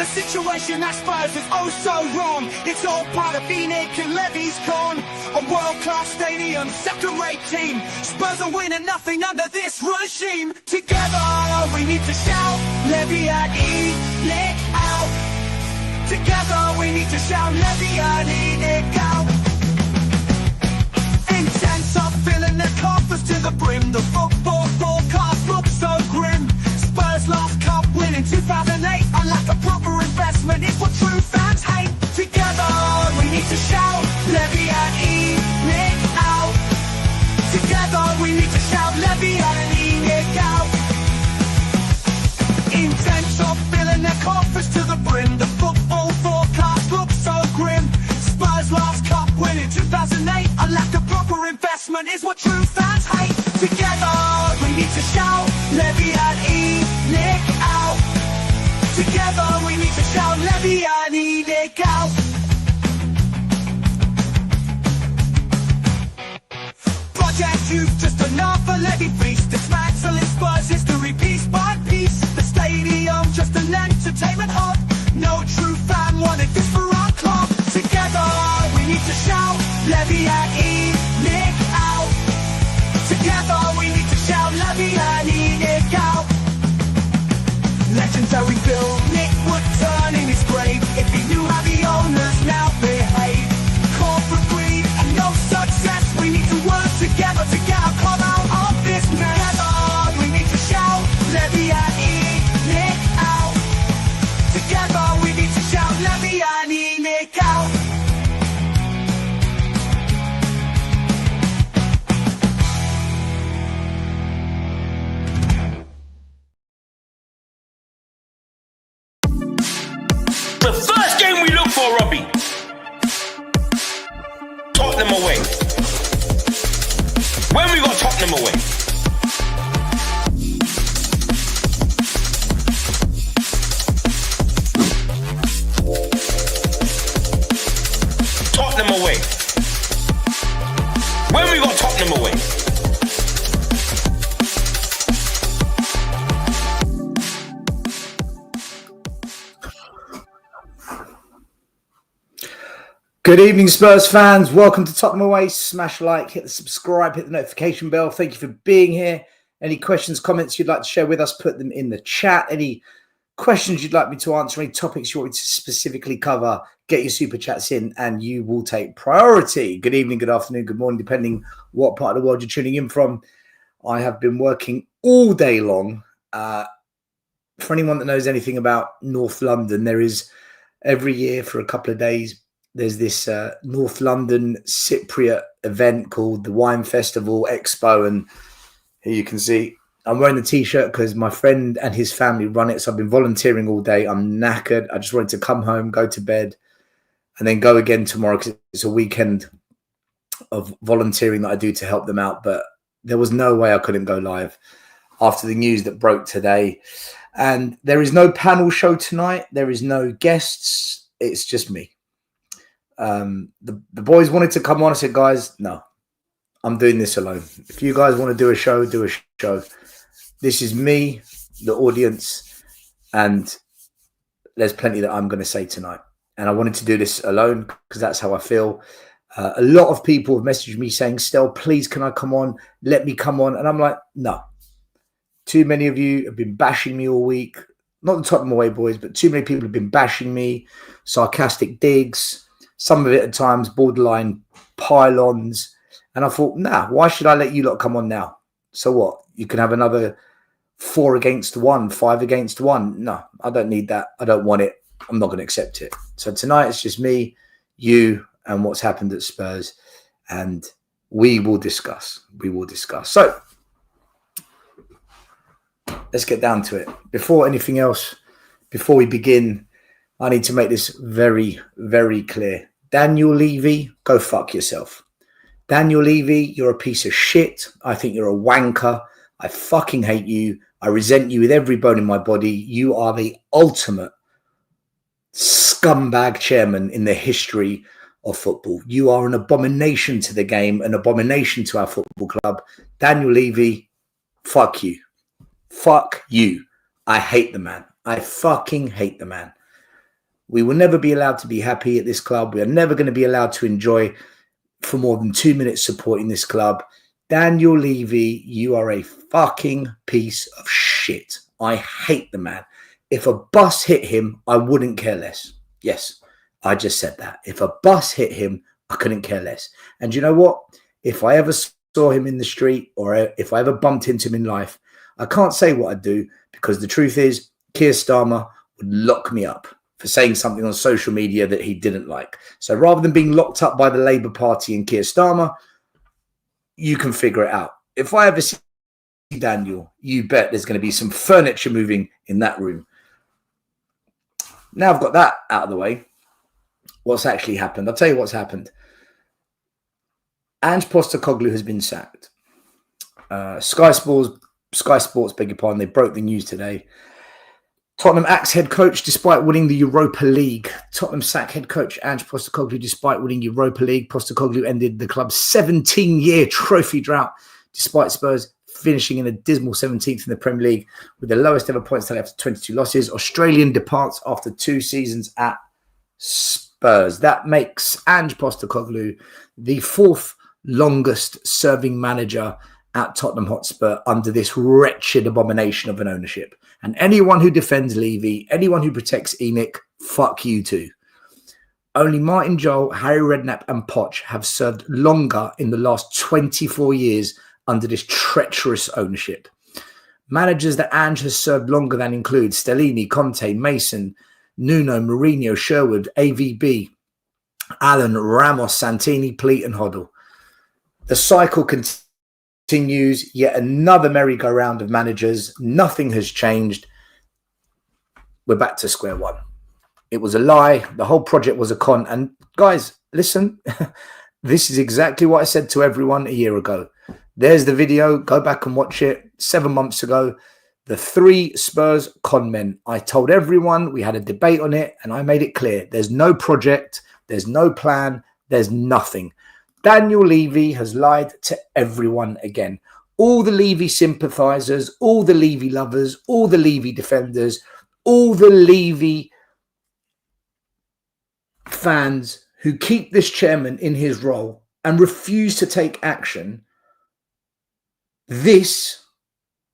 The situation at Spurs is oh so wrong. It's all part of Enic and Levys gone. A world-class stadium, second-rate team. Spurs are winning nothing under this regime. Together we need to shout, Levy Enic out. Together we need to shout, Levy Enic out. Intense are filling their coffers to the brim. The football forecast looks so grim. Spurs last cup win in 2008. Unlike a proper investment, it's what true fans hate. Together we need to shout, Levy Enic out. Together we need to shout, Levy Enic out. Intense are filling their coffers to the brim. The football forecast looks so grim. Spurs last cup win in 2008. Unlike a proper investment, is what true fans hate. Together we need to shout, Levy Enic out. Together we need to shout, Levy Enic out. Project Youth, just another Levy feast. Dismantling Spurs history piece by piece. The stadium, just an entertainment hub. No true fan wanted this for our club. Together we need to shout, Levy Enic out. Together we need to shout, Levy Enic out. Legendary Bill Nick would turn in his grave if he knew how the owners now behave. Corporate greed and no success. We need to work together to get our club out of this mess. Together we need to shout, Levy Enic out. Together we need to shout, Levy Enic out. The first game we look for, Robbie. Tottenham away. When we got Tottenham away. Tottenham away. When we got Tottenham away. Good evening, Spurs fans. Welcome to Tottenham Away. Smash like, hit the subscribe, hit the notification bell. Thank you for being here. Any questions, comments you'd like to share with us, put them in the chat. Any questions you'd like me to answer, any topics you want me to specifically cover, get your super chats in and you will take priority. Good evening, good afternoon, good morning, depending what part of the world you're tuning in from. I have been working all day long. For anyone that knows anything about North London, there is every year for a couple of days, there's this North London Cypriot event called the Wine Festival Expo. And here you can see I'm wearing the T-shirt because my friend and his family run it. So I've been volunteering all day. I'm knackered. I just wanted to come home, go to bed, and then go again tomorrow because it's a weekend of volunteering that I do to help them out. But there was no way I couldn't go live after the news that broke today. And there is no panel show tonight. There is no guests. It's just me. The boys wanted to come on. I said, guys, no, I'm doing this alone. If you guys want to do a show, do a show. This is me, the audience, and there's plenty that I'm going to say tonight. And I wanted to do this alone because that's how I feel. A lot of people have messaged me saying, Stel, please, can I come on? Let me come on. And I'm like, no. Too many of you have been bashing me all week. Not the Tottenham Away boys, but too many people have been bashing me, sarcastic digs. Some of it at times borderline pylons. And I thought, nah, why should I let you lot come on now? So what? You can have another 4 against 1, 5 against 1. No, I don't need that. I don't want it. I'm not going to accept it. So tonight it's just me, you, and what's happened at Spurs. And we will discuss. We will discuss. So let's get down to it. Before anything else, before we begin, I need to make this very, very clear. Daniel Levy, go fuck yourself. Daniel Levy, you're a piece of shit. I think you're a wanker. I fucking hate you. I resent you with every bone in my body. You are the ultimate scumbag chairman in the history of football. You are an abomination to the game, an abomination to our football club. Daniel Levy, fuck you. Fuck you. I hate the man. I fucking hate the man. We will never be allowed to be happy at this club. We are never going to be allowed to enjoy for more than 2 minutes supporting this club. Daniel Levy, you are a fucking piece of shit. I hate the man. If a bus hit him, I wouldn't care less. Yes, I just said that. If a bus hit him, I couldn't care less. And you know what? If I ever saw him in the street or if I ever bumped into him in life, I can't say what I'd do, because the truth is Keir Starmer would lock me up for saying something on social media that he didn't like. So rather than being locked up by the Labour Party and Keir Starmer, you can figure it out. If I ever see Daniel, you bet there's going to be some furniture moving in that room. Now I've got that out of the way, what's actually happened? I'll tell you what's happened. Ange Postecoglou has been sacked. Sky Sports, beg your pardon, they broke the news today. Tottenham axe head coach despite winning the Europa League. Tottenham sack head coach Ange Postecoglou despite winning Europa League. Postecoglou ended the club's 17-year trophy drought despite Spurs finishing in a dismal 17th in the Premier League with the lowest ever points tally after 22 losses. Australian departs after 2 seasons at Spurs. That makes Ange Postecoglou the 4th longest serving manager at Tottenham Hotspur under this wretched abomination of an ownership. And anyone who defends Levy, anyone who protects Enic, fuck you too. Only Martin Jol, Harry Redknapp and Poch have served longer in the last 24 years under this treacherous ownership. Managers that Ange has served longer than include Stellini, Conte, Mason, Nuno, Mourinho, Sherwood, AVB, Allen, Ramos, Santini, Pleat and Hoddle. The cycle continues, yet another merry-go-round of managers. Nothing has changed. We're back to square one. It was a lie. The whole project was a con. And guys, listen, this is exactly what I said to everyone a year ago. There's the video. Go back and watch it. 7 months ago, the 3 Spurs con men. I told everyone, we had a debate on it, and I made it clear. There's no project. There's no plan. There's nothing. Daniel Levy has lied to everyone again. All the Levy sympathisers, all the Levy lovers, all the Levy defenders, all the Levy fans who keep this chairman in his role and refuse to take action. This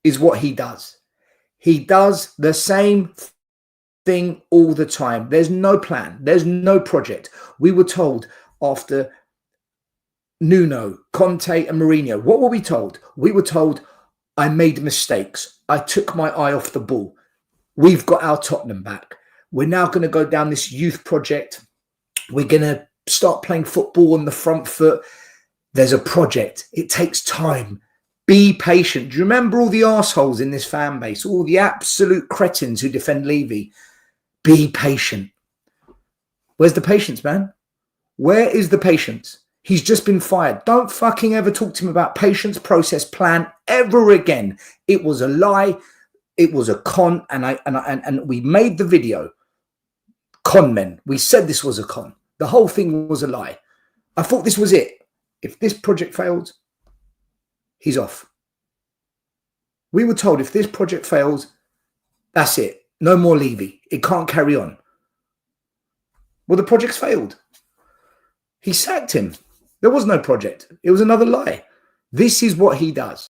is what he does. He does the same thing all the time. There's no plan. There's no project. We were told after Nuno, Conte and Mourinho, what were we told? We were told, I made mistakes. I took my eye off the ball. We've got our Tottenham back. We're now going to go down this youth project. We're going to start playing football on the front foot. There's a project. It takes time. Be patient. Do you remember all the arseholes in this fan base? All the absolute cretins who defend Levy? Be patient. Where's the patience, man? Where is the patience? He's just been fired. Don't fucking ever talk to him about patience, process, plan ever again. It was a lie. It was a con. And we made the video. Con men. We said this was a con. The whole thing was a lie. I thought this was it. If this project failed, he's off. We were told if this project fails, that's it. No more Levy. It can't carry on. Well, the project's failed. He sacked him. There was no project. It was another lie. This is what he does.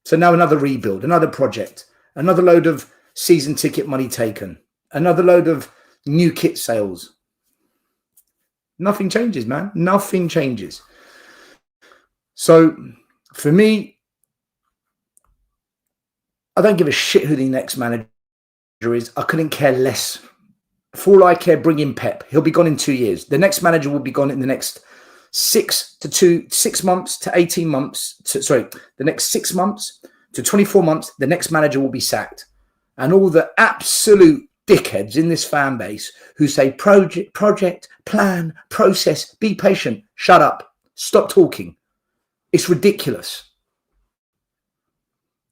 So now another rebuild, another project, another load of season ticket money taken, another load of new kit sales. Nothing changes, man. Nothing changes. So for me, I don't give a shit who the next manager is. I couldn't care less. For all I care, bring in Pep. He'll be gone in 2 years. The next manager will be gone in the next 6 months to 18 months. The next 6 months to 24 months, the next manager will be sacked. And all the absolute dickheads in this fan base who say project, plan, process, be patient. Shut up. Stop talking. It's ridiculous.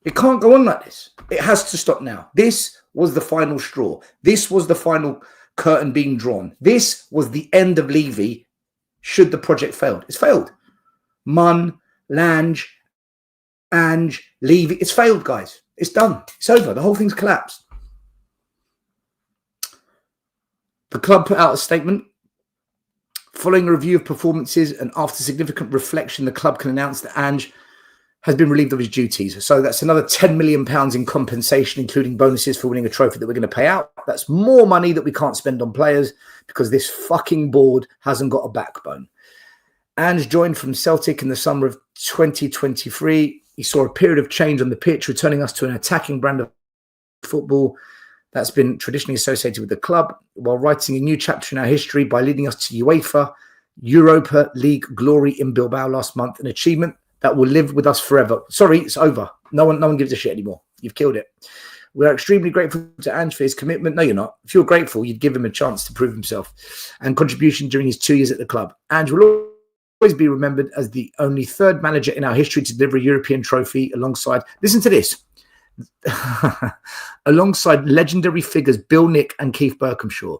It can't go on like this. It has to stop now. This was the final straw. This was the final curtain being drawn. This was the end of Levy should the project fail. It's failed. Munn, Lange, Ange, Levy. It's failed, guys. It's done. It's over. The whole thing's collapsed. The club put out a statement. Following a review of performances and after significant reflection, the club can announce that Ange has been relieved of his duties. So that's another £10 million in compensation, including bonuses for winning a trophy that we're going to pay out. That's more money that we can't spend on players because this fucking board hasn't got a backbone. Ange joined from Celtic in the summer of 2023. He saw a period of change on the pitch, returning us to an attacking brand of football that's been traditionally associated with the club, while writing a new chapter in our history by leading us to UEFA Europa League glory in Bilbao last month, an achievement that will live with us forever. Sorry, it's over. No one gives a shit anymore. You've killed it. We are extremely grateful to Ange for his commitment. No, you're not. If you're grateful, you'd give him a chance to prove himself and contribution during his 2 years at the club. Ange will always be remembered as the only third manager in our history to deliver a European trophy alongside, listen to this, alongside legendary figures Bill Nick and Keith Berkhamshaw.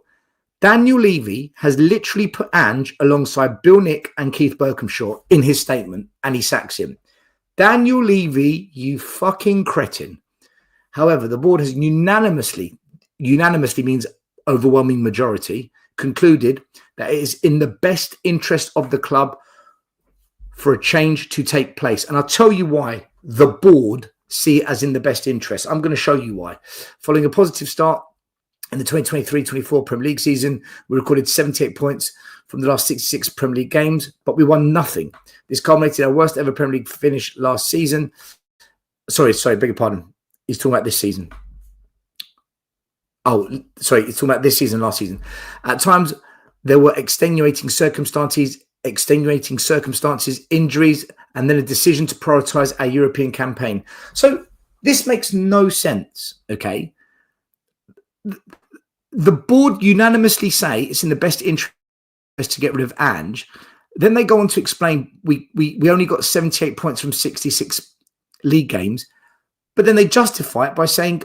Daniel Levy has literally put Ange alongside Bill Nick and Keith Berkhamshaw in his statement, and he sacks him. Daniel Levy, you fucking cretin. However, the board has unanimously means overwhelming majority, concluded that it is in the best interest of the club for a change to take place. And I'll tell you why the board see it as in the best interest. I'm going to show you why. Following a positive start in the 2023-24 Premier League season, we recorded 78 points from the last 66 Premier League games, but we won nothing. This culminated our worst ever Premier League finish last season. Sorry, beg your pardon. He's talking about this season. Oh, sorry, he's talking about this season, last season. At times, there were extenuating circumstances, injuries, and then a decision to prioritize our European campaign. So this makes no sense, okay? The board unanimously say it's in the best interest to get rid of Ange. Then they go on to explain we only got 78 points from 66 league games, but then they justify it by saying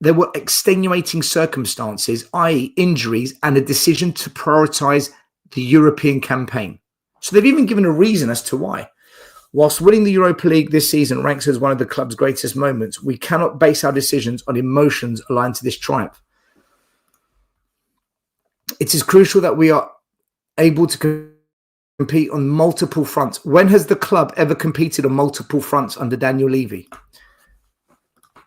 there were extenuating circumstances, i.e. injuries, and a decision to prioritize the European campaign. So they've even given a reason as to why. Whilst winning the Europa League this season ranks as one of the club's greatest moments, we cannot base our decisions on emotions aligned to this triumph. It is crucial that we are able to compete on multiple fronts. When has the club ever competed on multiple fronts under Daniel Levy?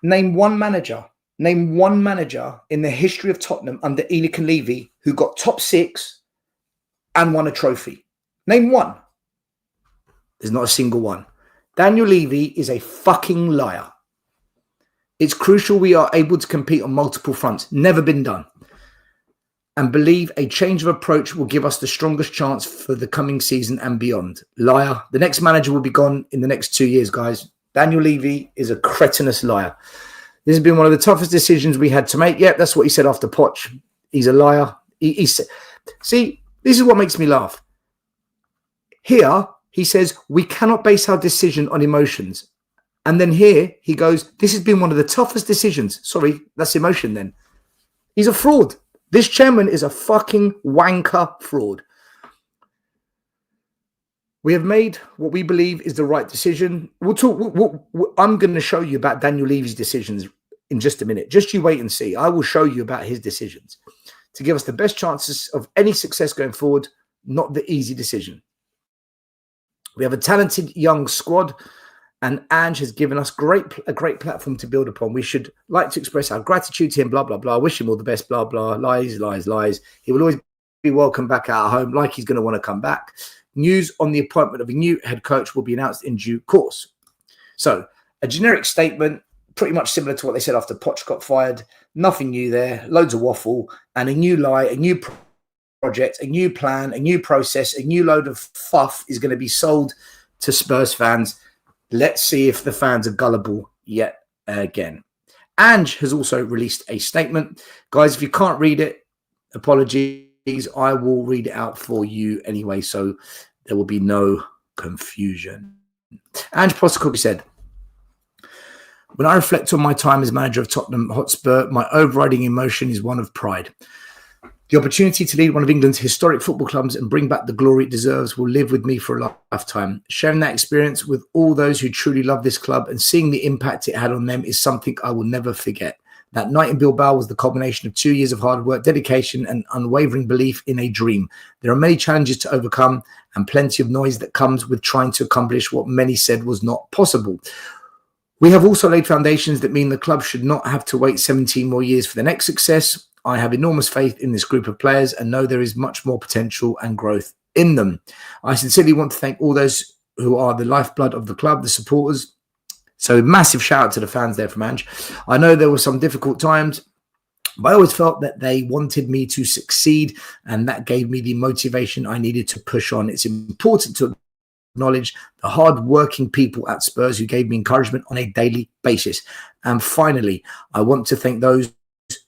Name one manager in the history of Tottenham under Enic and Levy who got top six and won a trophy. Name one. There's not a single one. Daniel Levy is a fucking liar. It's crucial we are able to compete on multiple fronts. Never been done. And believe a change of approach will give us the strongest chance for the coming season and beyond. Liar. The next manager will be gone in the next 2 years, guys. Daniel Levy is a cretinous liar. This has been one of the toughest decisions we had to make. Yeah, that's what he said after Poch. He's a liar. He said, see, this is what makes me laugh. Here, he says, we cannot base our decision on emotions. And then here, he goes, this has been one of the toughest decisions. Sorry, that's emotion then. He's a fraud. This chairman is a fucking wanker fraud. We have made what we believe is the right decision. We'll talk. I'm going to show you about Daniel Levy's decisions in just a minute. Just you wait and see. I will show you about his decisions to give us the best chances of any success going forward, not the easy decision. We have a talented young squad, and Ange has given us a great platform to build upon. We should like to express our gratitude to him, blah, blah, blah. Wish him all the best, blah, blah. Lies, lies, lies. He will always be welcome back at our home, like he's going to want to come back. News on the appointment of a new head coach will be announced in due course. So, a generic statement, pretty much similar to what they said after Poch got fired. Nothing new there, loads of waffle, and a new lie, a new project, a new plan, a new process, a new load of fluff is going to be sold to Spurs fans. Let's see if the fans are gullible yet again. Ange has also released a statement. Guys, if you can't read it, apologies. I will read it out for you anyway, so there will be no confusion. Ange Postecoglou said, when I reflect on my time as manager of Tottenham Hotspur, my overriding emotion is one of pride. The opportunity to lead one of England's historic football clubs and bring back the glory it deserves will live with me for a lifetime. Sharing that experience with all those who truly love this club and seeing the impact it had on them is something I will never forget. That night in Bilbao was the culmination of 2 years of hard work, dedication, and unwavering belief in a dream. There are many challenges to overcome and plenty of noise that comes with trying to accomplish what many said was not possible. We have also laid foundations that mean the club should not have to wait 17 more years for the next success. I have enormous faith in this group of players and know there is much more potential and growth in them. I sincerely want to thank all those who are the lifeblood of the club, the supporters. So massive shout out to the fans there from Ange. I know there were some difficult times, but I always felt that they wanted me to succeed, and that gave me the motivation I needed to push on. It's important to acknowledge the hard-working people at Spurs who gave me encouragement on a daily basis. And finally, I want to thank those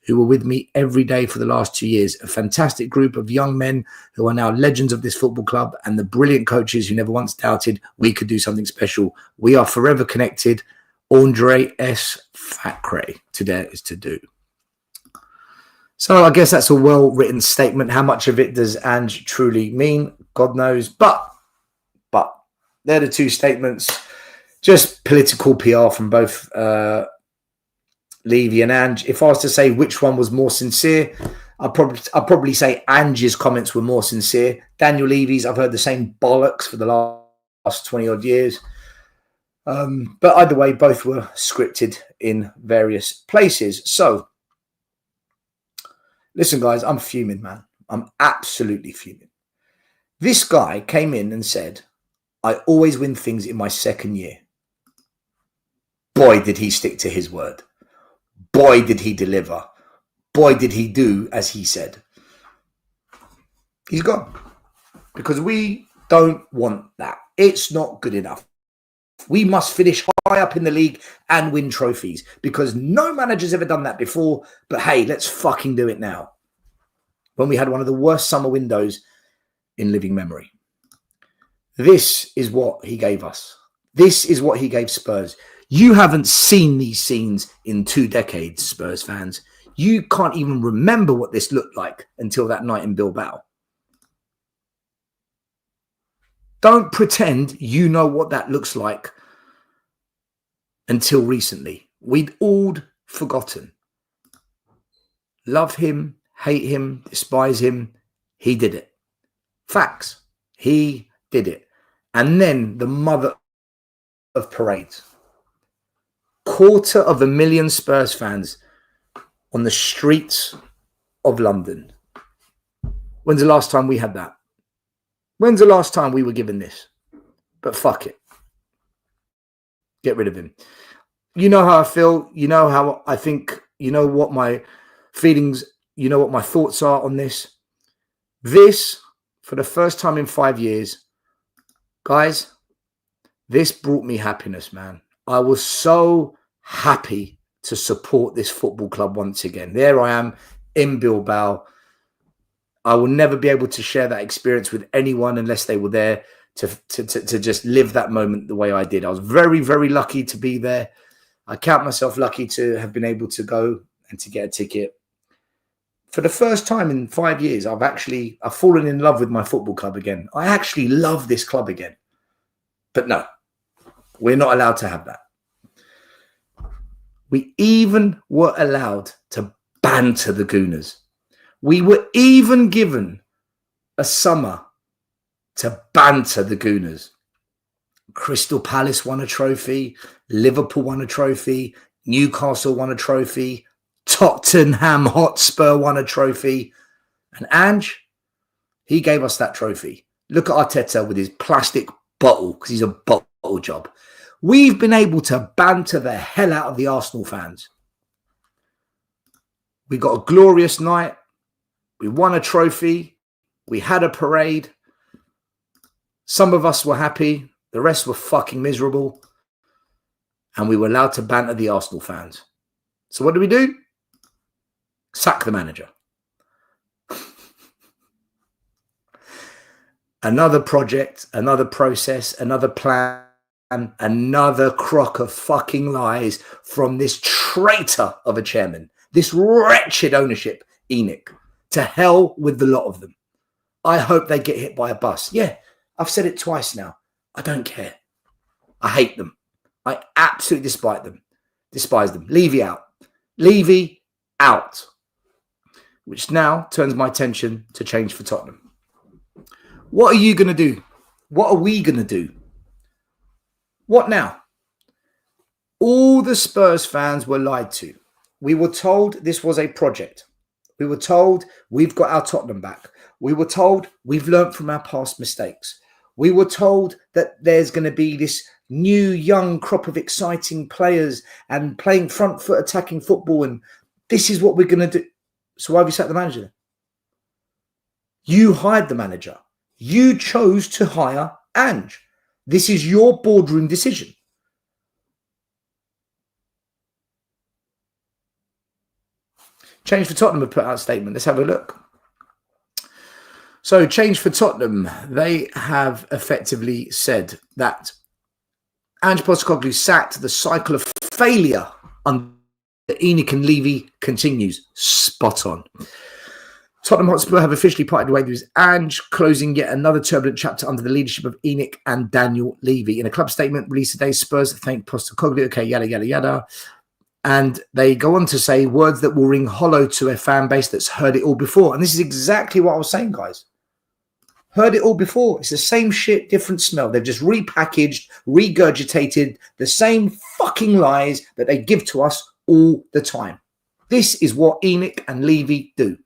who were with me every day for the last 2 years, a fantastic group of young men who are now legends of this football club, and the brilliant coaches who never once doubted we could do something special. We are forever connected. Andre S. Facre. Today is to do. So I guess that's a well-written statement. How much of it does Ange truly mean? God knows. But they're the two statements. Just political PR from both Levy and Ange. If I was to say which one was more sincere, I'd probably say Ange's comments were more sincere. Daniel Levy's, I've heard the same bollocks for the last 20-odd years. But either way, both were scripted in various places. So, listen, guys, I'm fuming, man. I'm absolutely fuming. This guy came in and said, I always win things in my second year. Boy, did he stick to his word. Boy, did he deliver. Boy, did he do as he said. He's gone. Because we don't want that. It's not good enough. We must finish high up in the league and win trophies, because no manager's ever done that before. But hey, let's fucking do it now. When we had one of the worst summer windows in living memory. This is what he gave us. This is what he gave Spurs. You haven't seen these scenes in 2 decades, Spurs fans. You can't even remember what this looked like until that night in Bilbao. Don't pretend you know what that looks like until recently. We'd all forgotten. Love him, hate him, despise him. He did it. Facts. He did it. And then the mother of parades. 250,000 Spurs fans on the streets of London. When's the last time we had that? When's the last time we were given this? But fuck it. Get rid of him. You know how I feel. You know how I think. You know what my feelings, you know what my thoughts are on this. This, for the first time in 5 years, guys, this brought me happiness, man. I was so happy to support this football club once again. There I am in Bilbao. I will never be able to share that experience with anyone unless they were there to just live that moment the way I did. I was very, very lucky to be there. I count myself lucky to have been able to go and to get a ticket. For the first time in 5 years, I've fallen in love with my football club again. I actually love this club again. But no, we're not allowed to have that. We even were allowed to banter the Gooners. We were even given a summer to banter the Gooners. Crystal Palace won a trophy. Liverpool won a trophy. Newcastle won a trophy. Tottenham Hotspur won a trophy. And Ange, he gave us that trophy. Look at Arteta with his plastic bottle, because he's a bottle job. We've been able to banter the hell out of the Arsenal fans. We got a glorious night. We won a trophy. We had a parade. Some of us were happy. The rest were fucking miserable. And we were allowed to banter the Arsenal fans. So what do? Sack the manager. Another project, another process, another plan, another crock of fucking lies from this traitor of a chairman. This wretched ownership, Enic. To hell with the lot of them. I hope they get hit by a bus. Yeah, I've said it twice now. I don't care. I hate them. I absolutely despise them. Levy out. Levy out, which now turns my attention to change for Tottenham. What are you going to do? What are we going to do? What now? All the Spurs fans were lied to. We were told this was a project. We were told we've got our Tottenham back. We were told we've learnt from our past mistakes. We were told that there's going to be this new young crop of exciting players and playing front foot attacking football, and this is what we're going to do. So why have you sacked the manager then? You hired the manager. You chose to hire Ange. This is your boardroom decision. Change for Tottenham have put out a statement. Let's have a look. So Change for Tottenham, they have effectively said that Ange Postecoglou sacked, the cycle of failure under Enic and Levy continues. Spot on. Tottenham Hotspur have officially parted ways with Ange, closing yet another turbulent chapter under the leadership of Enic and Daniel Levy. In a club statement released today, Spurs thank Postecoglou, okay, yada, yada, yada. And they go on to say words that will ring hollow to a fan base that's heard it all before. And this is exactly what I was saying, guys. Heard it all before. It's the same shit, different smell. They've just repackaged, regurgitated the same fucking lies that they give to us all the time. This is what Enic and Levy do.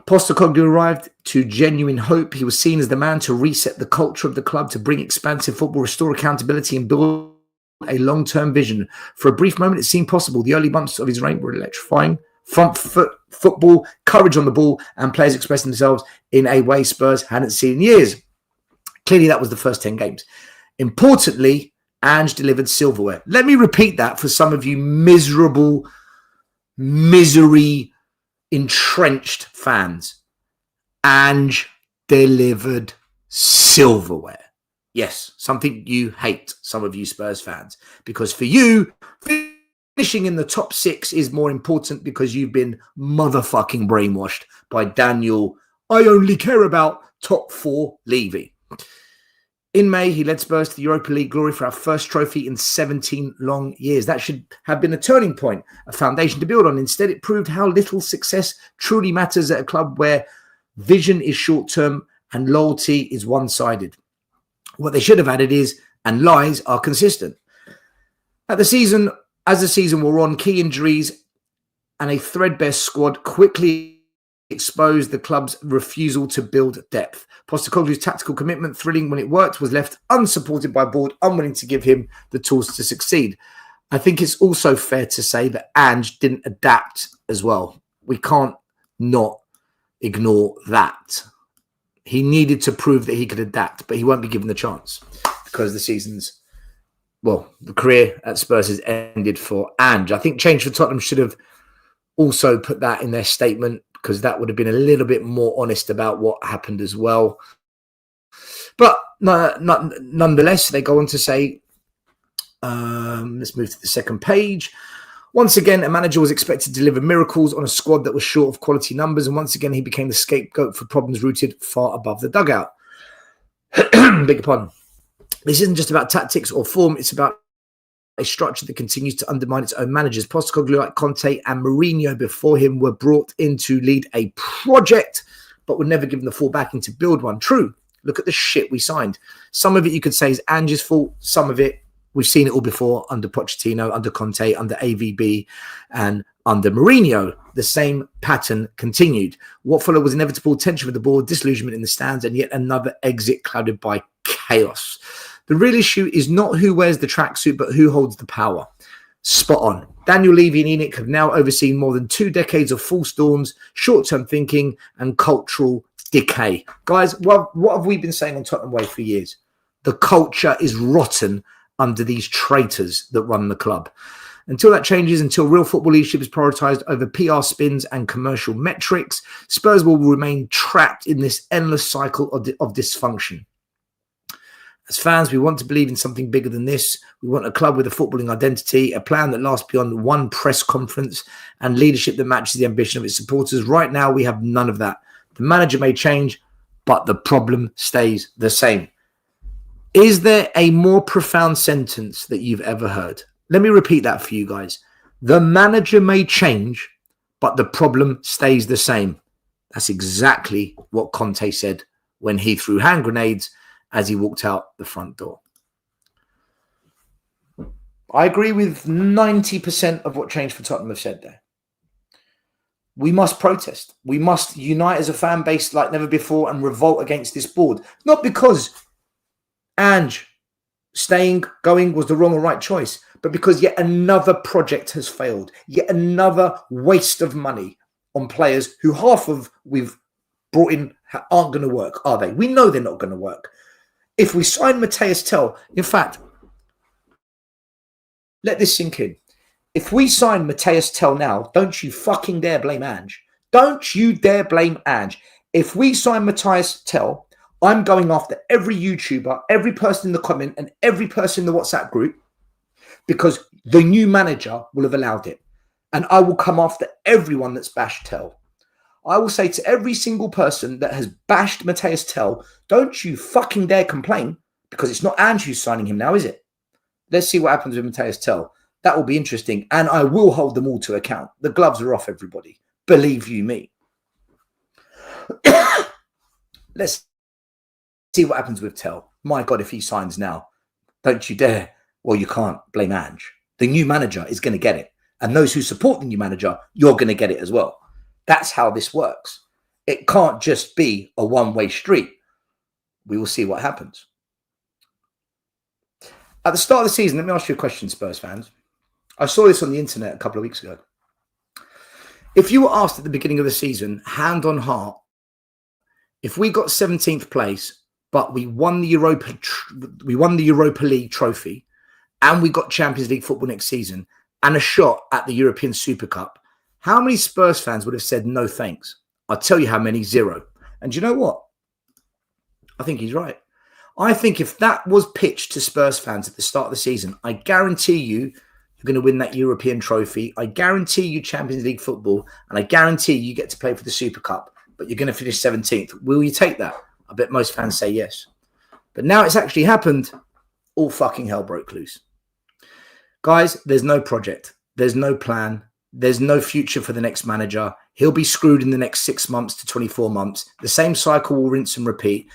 Postecoglou arrived to genuine hope. He was seen as the man to reset the culture of the club, to bring expansive football, restore accountability, and build a long-term vision. For a brief moment, it seemed possible. The early months of his reign were electrifying. Front foot football, courage on the ball, and players expressing themselves in a way Spurs hadn't seen in years. Clearly, that was the first 10 games. Importantly, Ange delivered silverware. Let me repeat that for some of you miserable, misery-entrenched fans. Ange delivered silverware. Yes, something you hate, some of you Spurs fans, because for you, finishing in the top 6 is more important because you've been motherfucking brainwashed by Daniel, I only care about top 4 Levy. In May, he led Spurs to the Europa League glory for our first trophy in 17 long years. That should have been a turning point, a foundation to build on. Instead, it proved how little success truly matters at a club where vision is short-term and loyalty is one-sided. What they should have added is, and lies are consistent. As the season wore on, key injuries and a threadbare squad quickly exposed the club's refusal to build depth. Postecoglou's tactical commitment, thrilling when it worked, was left unsupported by a board unwilling to give him the tools to succeed. I think it's also fair to say that Ange didn't adapt as well. We can't not ignore that. He needed to prove that he could adapt, but he won't be given the chance because the career at Spurs has ended for Ange. I think Change for Tottenham should have also put that in their statement because that would have been a little bit more honest about what happened as well. But nonetheless, they go on to say, let's move to the second page. Once again, a manager was expected to deliver miracles on a squad that was short of quality numbers, and once again, he became the scapegoat for problems rooted far above the dugout. Beg your pardon. This isn't just about tactics or form, it's about a structure that continues to undermine its own managers. Postecoglou, like Conte and Mourinho before him, were brought in to lead a project, but were never given the full backing to build one. True. Look at the shit we signed. Some of it you could say is Ange's fault, some of it we've seen it all before under Pochettino, under Conte, under AVB, and under Mourinho. The same pattern continued. What followed was inevitable tension with the board, disillusionment in the stands, and yet another exit clouded by chaos. The real issue is not who wears the tracksuit, but who holds the power. Spot on. Daniel Levy and Enic have now overseen more than 2 decades of false dawns, short-term thinking, and cultural decay. Guys, what have we been saying on Tottenham Way for years? The culture is rotten under these traitors that run the club. Until that changes, until real football leadership is prioritised over PR spins and commercial metrics, Spurs will remain trapped in this endless cycle of dysfunction. As fans, we want to believe in something bigger than this. We want a club with a footballing identity, a plan that lasts beyond one press conference, and leadership that matches the ambition of its supporters. Right now, we have none of that. The manager may change, but the problem stays the same. Is there a more profound sentence that you've ever heard? Let me repeat that for you guys. The manager may change, but the problem stays the same. That's exactly what Conte said when he threw hand grenades as he walked out the front door. I agree with 90% of what Change for Tottenham have said there. We must protest. We must unite as a fan base like never before and revolt against this board. Not because Ange going was the wrong or right choice, but because yet another project has failed. Yet another waste of money on players who half of we've brought in aren't going to work, are they? We know they're not going to work. If we sign Matthias Tell, in fact, let this sink in. If we sign Matthias Tell now, don't you fucking dare blame Ange. Don't you dare blame Ange. If we sign Matthias Tell, I'm going after every YouTuber, every person in the comment, and every person in the WhatsApp group because the new manager will have allowed it. And I will come after everyone that's bashed Tell. I will say to every single person that has bashed Matthias Tell, don't you fucking dare complain because it's not Ange who's signing him now, is it? Let's see what happens with Matthias Tell. That will be interesting. And I will hold them all to account. The gloves are off, everybody. Believe you me. Let's see what happens with Tell. My God, if he signs now, don't you dare. Well, you can't blame Ange. The new manager is going to get it. And those who support the new manager, you're going to get it as well. That's how this works. It can't just be a one-way street. We will see what happens. At the start of the season, let me ask you a question, Spurs fans. I saw this on the internet a couple of weeks ago. If you were asked at the beginning of the season, hand on heart, if we got 17th place, but we won the Europa League trophy, and we got Champions League football next season, and a shot at the European Super Cup, how many Spurs fans would have said no thanks? I'll tell you how many, 0. And do you know what? I think he's right. I think if that was pitched to Spurs fans at the start of the season, I guarantee you're going to win that European trophy. I guarantee you Champions League football, and I guarantee you get to play for the Super Cup, but you're going to finish 17th. Will you take that? I bet most fans say yes. But now it's actually happened, all fucking hell broke loose. Guys, there's no project. There's no plan. There's no future for the next manager. He'll be screwed in the next 6 months to 24 months. The same cycle will rinse and repeat.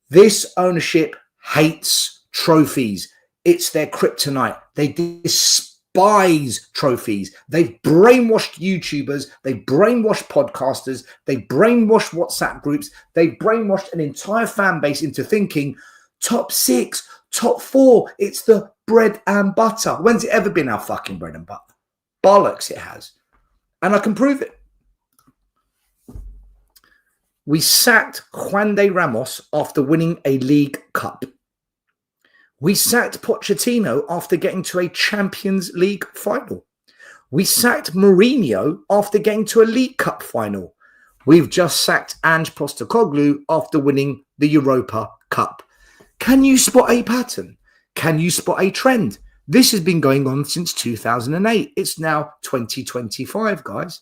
This ownership hates trophies. It's their kryptonite. They despise trophies. They've brainwashed YouTubers. They've brainwashed podcasters. They've brainwashed WhatsApp groups. They've brainwashed an entire fan base into thinking top 6, top 4. It's the bread and butter. When's it ever been our fucking bread and butter? Bollocks it has. And I can prove it. We sacked Juan de Ramos after winning a League Cup. We sacked Pochettino after getting to a Champions League final. We sacked Mourinho after getting to a League Cup final. We've just sacked Ange Postecoglou after winning the Europa Cup. Can you spot a pattern? Can you spot a trend? This has been going on since 2008. It's now 2025, guys.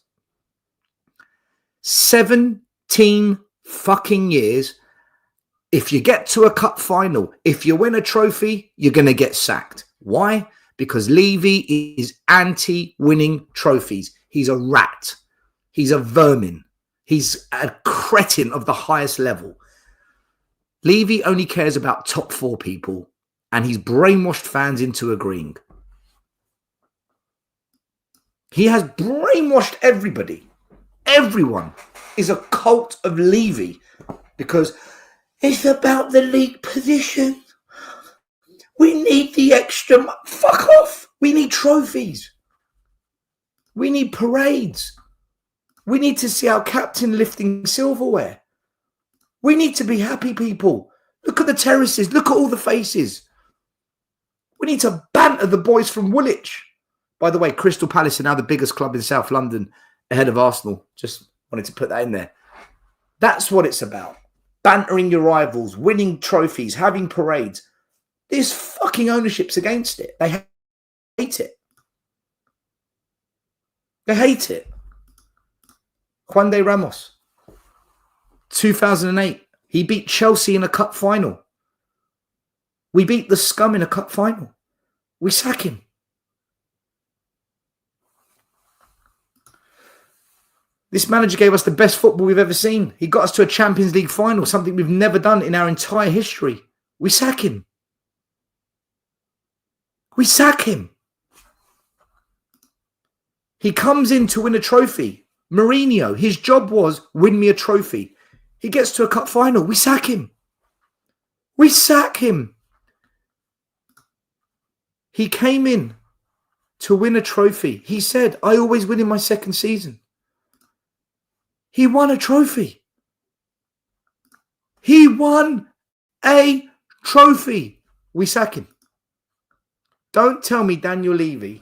17 fucking years. If you get to a cup final, if you win a trophy, you're going to get sacked. Why? Because Levy is anti-winning trophies. He's a rat. He's a vermin. He's a cretin of the highest level. Levy only cares about top 4 people, and he's brainwashed fans into agreeing. He has brainwashed everybody. Everyone is a cult of Levy because it's about the league position. We need the extra. Fuck off. We need trophies. We need parades. We need to see our captain lifting silverware. We need to be happy people. Look at the terraces. Look at all the faces. We need to banter the boys from Woolwich. By the way, Crystal Palace are now the biggest club in South London ahead of Arsenal. Just wanted to put that in there. That's what it's about. Bantering your rivals, winning trophies, having parades. This fucking ownership's against it. They hate it. They hate it. Juan de Ramos, 2008. He beat Chelsea in a cup final. We beat the scum in a cup final. We sack him. This manager gave us the best football we've ever seen. He got us to a Champions League final, something we've never done in our entire history. We sack him. We sack him. He comes in to win a trophy. Mourinho, his job was win me a trophy. He gets to a cup final. We sack him. We sack him. He came in to win a trophy. He said, I always win in my second season. He won a trophy. He won a trophy. We sack him. Don't tell me Daniel Levy.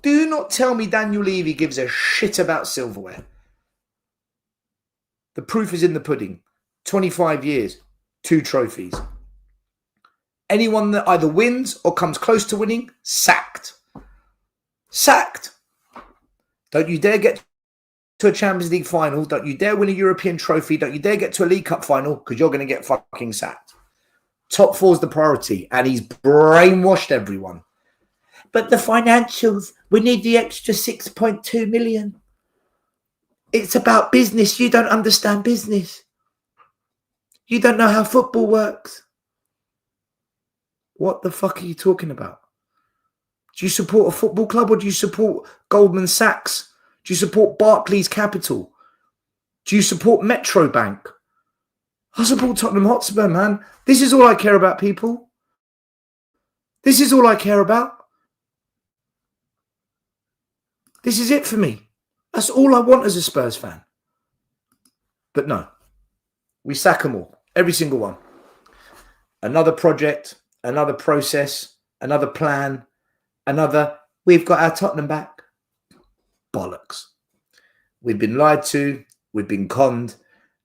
Do not tell me Daniel Levy gives a shit about silverware. The proof is in the pudding. 25 years, 2 trophies. Anyone that either wins or comes close to winning, sacked. Sacked. Don't you dare get to a Champions League final. Don't you dare win a European trophy. Don't you dare get to a League Cup final because you're going to get fucking sacked. Top 4's the priority, and he's brainwashed everyone. But the financials, we need the extra 6.2 million. It's about business. You don't understand business. You don't know how football works. What the fuck are you talking about? Do you support a football club or do you support Goldman Sachs? Do you support Barclays Capital? Do you support Metro Bank? I support Tottenham Hotspur, man. This is all I care about, people. This is all I care about. This is it for me. That's all I want as a Spurs fan. But no, we sack them all. Every single one. Another project, another process, another plan, another, we've got our Tottenham back. Bollocks. We've been lied to, we've been conned,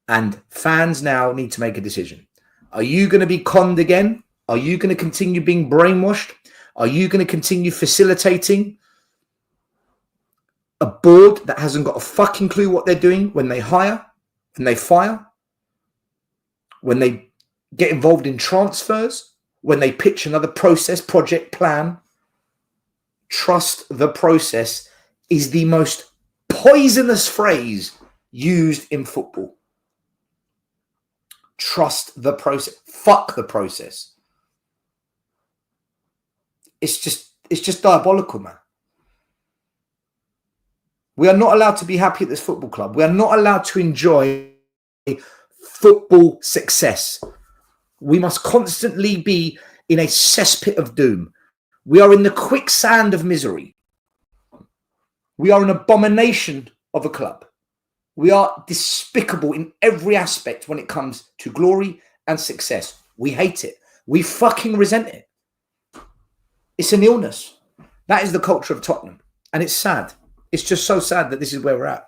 and fans now need to make a decision. Are you going to be conned again? Are you going to continue being brainwashed? Are you going to continue facilitating a board that hasn't got a fucking clue what they're doing when they hire, when they fire, when they get involved in transfers, when they pitch another process, project, plan? Trust the process is the most poisonous phrase used in football. Trust the process. Fuck the process. It's just diabolical, man. We are not allowed to be happy at this football club. We are not allowed to enjoy football success. We must constantly be in a cesspit of doom. We are in the quicksand of misery. We are an abomination of a club. We are despicable in every aspect when it comes to glory and success. We hate it. We fucking resent it. It's an illness. That is the culture of Tottenham. And it's sad. It's just so sad that this is where we're at.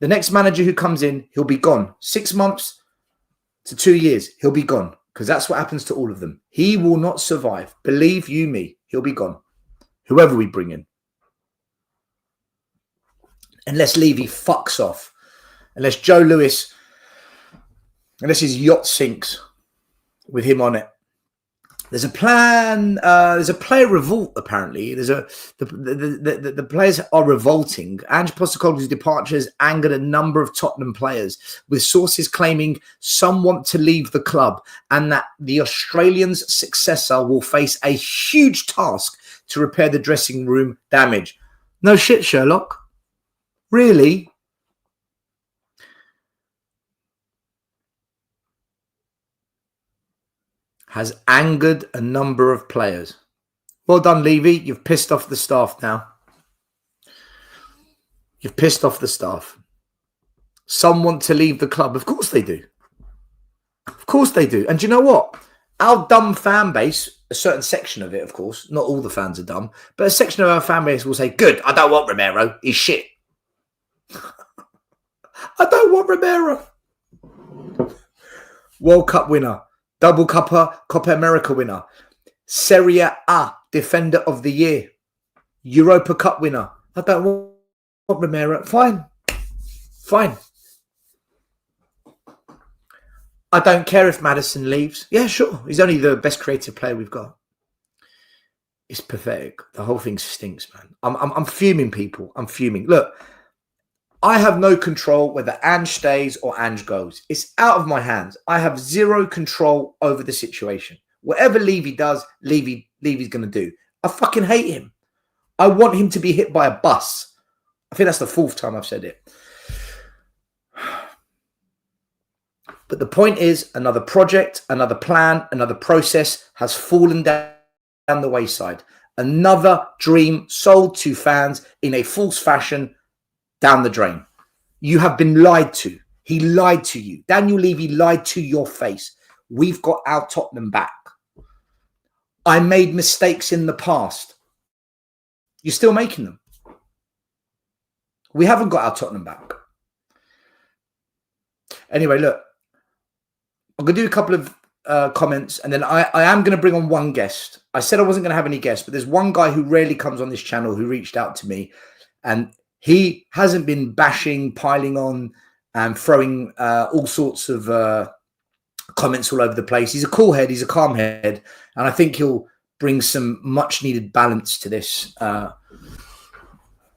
The next manager who comes in, he'll be gone. 6 months to 2 years, he'll be gone. Because that's what happens to all of them. He will not survive. Believe you me, he'll be gone. Whoever we bring in. Unless Levy fucks off. Unless Joe Lewis, unless his yacht sinks with him on it. There's a plan. There's a player revolt. Apparently, the players are revolting. Ange Postecoglou's departure has angered a number of Tottenham players, with sources claiming some want to leave the club, and that the Australian's successor will face a huge task to repair the dressing room damage. No shit, Sherlock. Really? Has angered a number of players. Well done, Levy. You've pissed off the staff now. You've pissed off the staff. Some want to leave the club. Of course they do. Of course they do. And do you know what? Our dumb fan base, a certain section of it, of course, not all the fans are dumb, but a section of our fan base will say, good, I don't want Romero. He's shit. I don't want Romero. World Cup winner. Double Copa America winner. Serie A Defender of the Year. Europa Cup winner. I don't want Romero. Fine. Fine. I don't care if Maddison leaves. Yeah, sure. He's only the best creative player we've got. It's pathetic. The whole thing stinks, man. I'm fuming, people. I'm fuming. Look, I have no control whether Ange stays or Ange goes. It's out of my hands. I have zero control over the situation. Whatever Levy does, Levy's going to do. I fucking hate him. I want him to be hit by a bus. I think that's the 4th time I've said it. But the point is, another project, another plan, another process has fallen down the wayside. Another dream sold to fans in a false fashion down the drain. You have been lied to. He lied to you. Daniel Levy lied to your face. We've got our Tottenham back. I made mistakes in the past. You're still making them. We haven't got our Tottenham back. Anyway, look, I'm going to do a couple of comments, and then I am going to bring on one guest. I said I wasn't going to have any guests, but there's one guy who rarely comes on this channel who reached out to me, and he hasn't been bashing, piling on, and throwing all sorts of comments all over the place. He's a cool head. He's a calm head. And I think he'll bring some much needed balance to this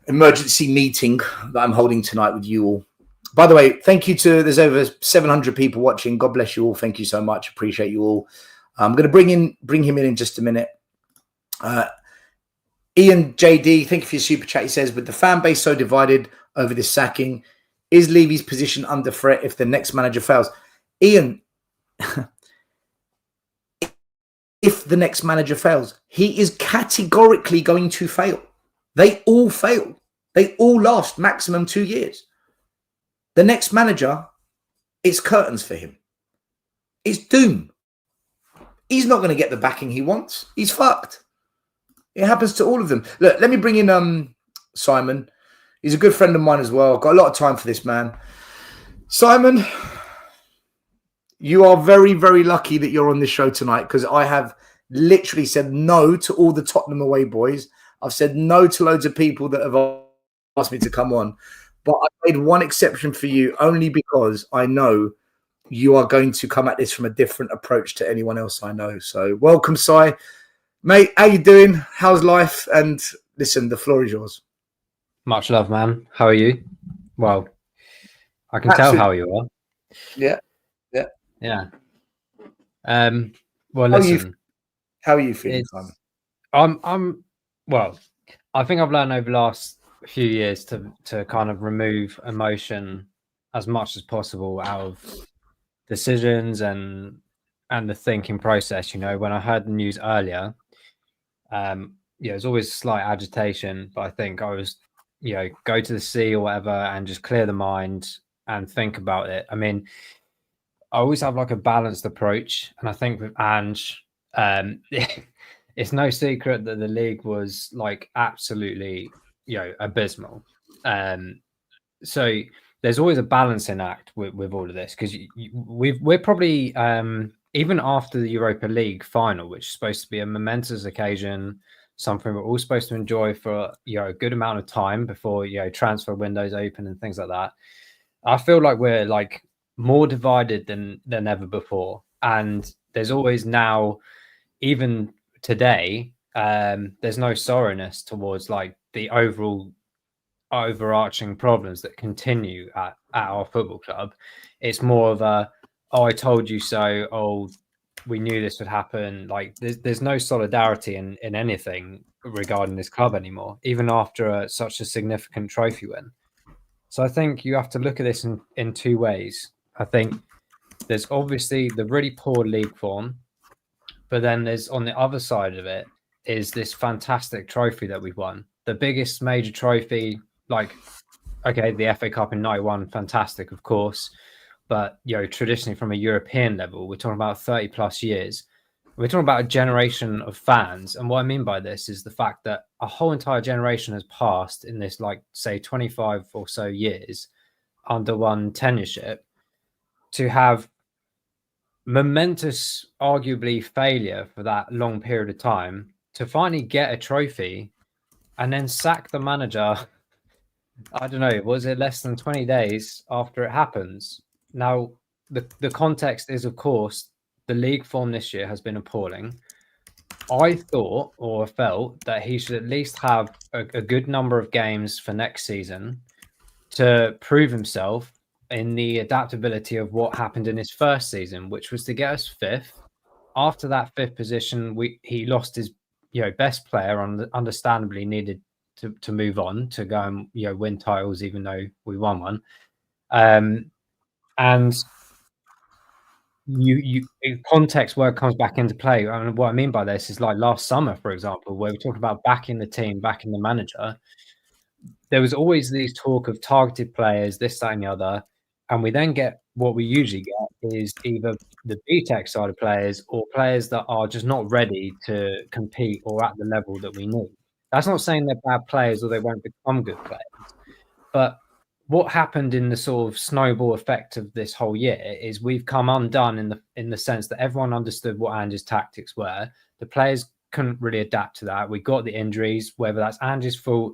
emergency meeting that I'm holding tonight with you all. By the way, thank you to, there's over 700 people watching. God bless you all. Thank you so much. Appreciate you all. I'm going to bring him in just a minute. Ian JD, thank you for your super chat. He says, with the fan base so divided over this sacking, is Levy's position under threat if the next manager fails? Ian, if the next manager fails, he is categorically going to fail. They all fail. They all last maximum 2 years. The next manager, it's curtains for him. It's doom. He's not going to get the backing he wants. He's fucked. It happens to all of them. Look, let me bring in Simon. He's a good friend of mine as well. Got a lot of time for this man. Simon, you are very, very lucky that you're on this show tonight, because I have literally said no to all the Tottenham away boys. I've said no to loads of people that have asked me to come on. But I made one exception for you only because I know you are going to come at this from a different approach to anyone else I know. So welcome, Si. Mate, how you doing? How's life? And listen, the floor is yours. Much love, man. How are you? Well, I can tell how you are. Yeah. Well, listen. How are you feeling, Simon? Well, I think I've learned over the last few years to kind of remove emotion as much as possible out of decisions and the thinking process. You know, when I heard the news earlier, there's always slight agitation, but I think I was, go to the sea or whatever and just clear the mind and think about it. I mean, I always have like a balanced approach, and I think with Ange, it's no secret that the league was like absolutely, abysmal. So there's always a balancing act with all of this, because we're probably even after the Europa League final, which is supposed to be a momentous occasion, something we're all supposed to enjoy for a good amount of time before transfer windows open and things like that. I feel like we're like more divided than ever before, and there's always now, even today, there's no sorrowness towards like the overarching problems that continue at our football club. It's more of a, oh, I told you so, oh, we knew this would happen. Like there's no solidarity in anything regarding this club anymore, even after such a significant trophy win. So I think you have to look at this in two ways. I think there's obviously the really poor league form, but then there's, on the other side of it, is this fantastic trophy that we've won. The biggest major trophy, like, okay, the FA Cup in 91, fantastic, of course. But, traditionally from a European level, we're talking about 30 plus years. We're talking about a generation of fans. And what I mean by this is the fact that a whole entire generation has passed in this, like, say, 25 or so years under one tenureship to have momentous, arguably, failure for that long period of time to finally get a trophy and then sack the manager. I don't know, was it less than 20 days after it happens? Now, the context is, of course, the league form this year has been appalling. I thought or felt that he should at least have a good number of games for next season to prove himself in the adaptability of what happened in his first season, which was to get us 5th. After that 5th position, he lost his best player, and understandably needed to move on to go and win titles, even though we won one. And you context where it comes back into play. I mean, what I mean by this is like last summer, for example, where we talked about backing the team, backing the manager. There was always these talk of targeted players, this, that, and the other, and we then get what we usually get is either the BTEC side of players or players that are just not ready to compete or at the level that we need. That's not saying they're bad players or they won't become good players, but what happened in the sort of snowball effect of this whole year is we've come undone in the sense that everyone understood what Ange's tactics were. The players couldn't really adapt to that. We got the injuries, whether that's Ange's fault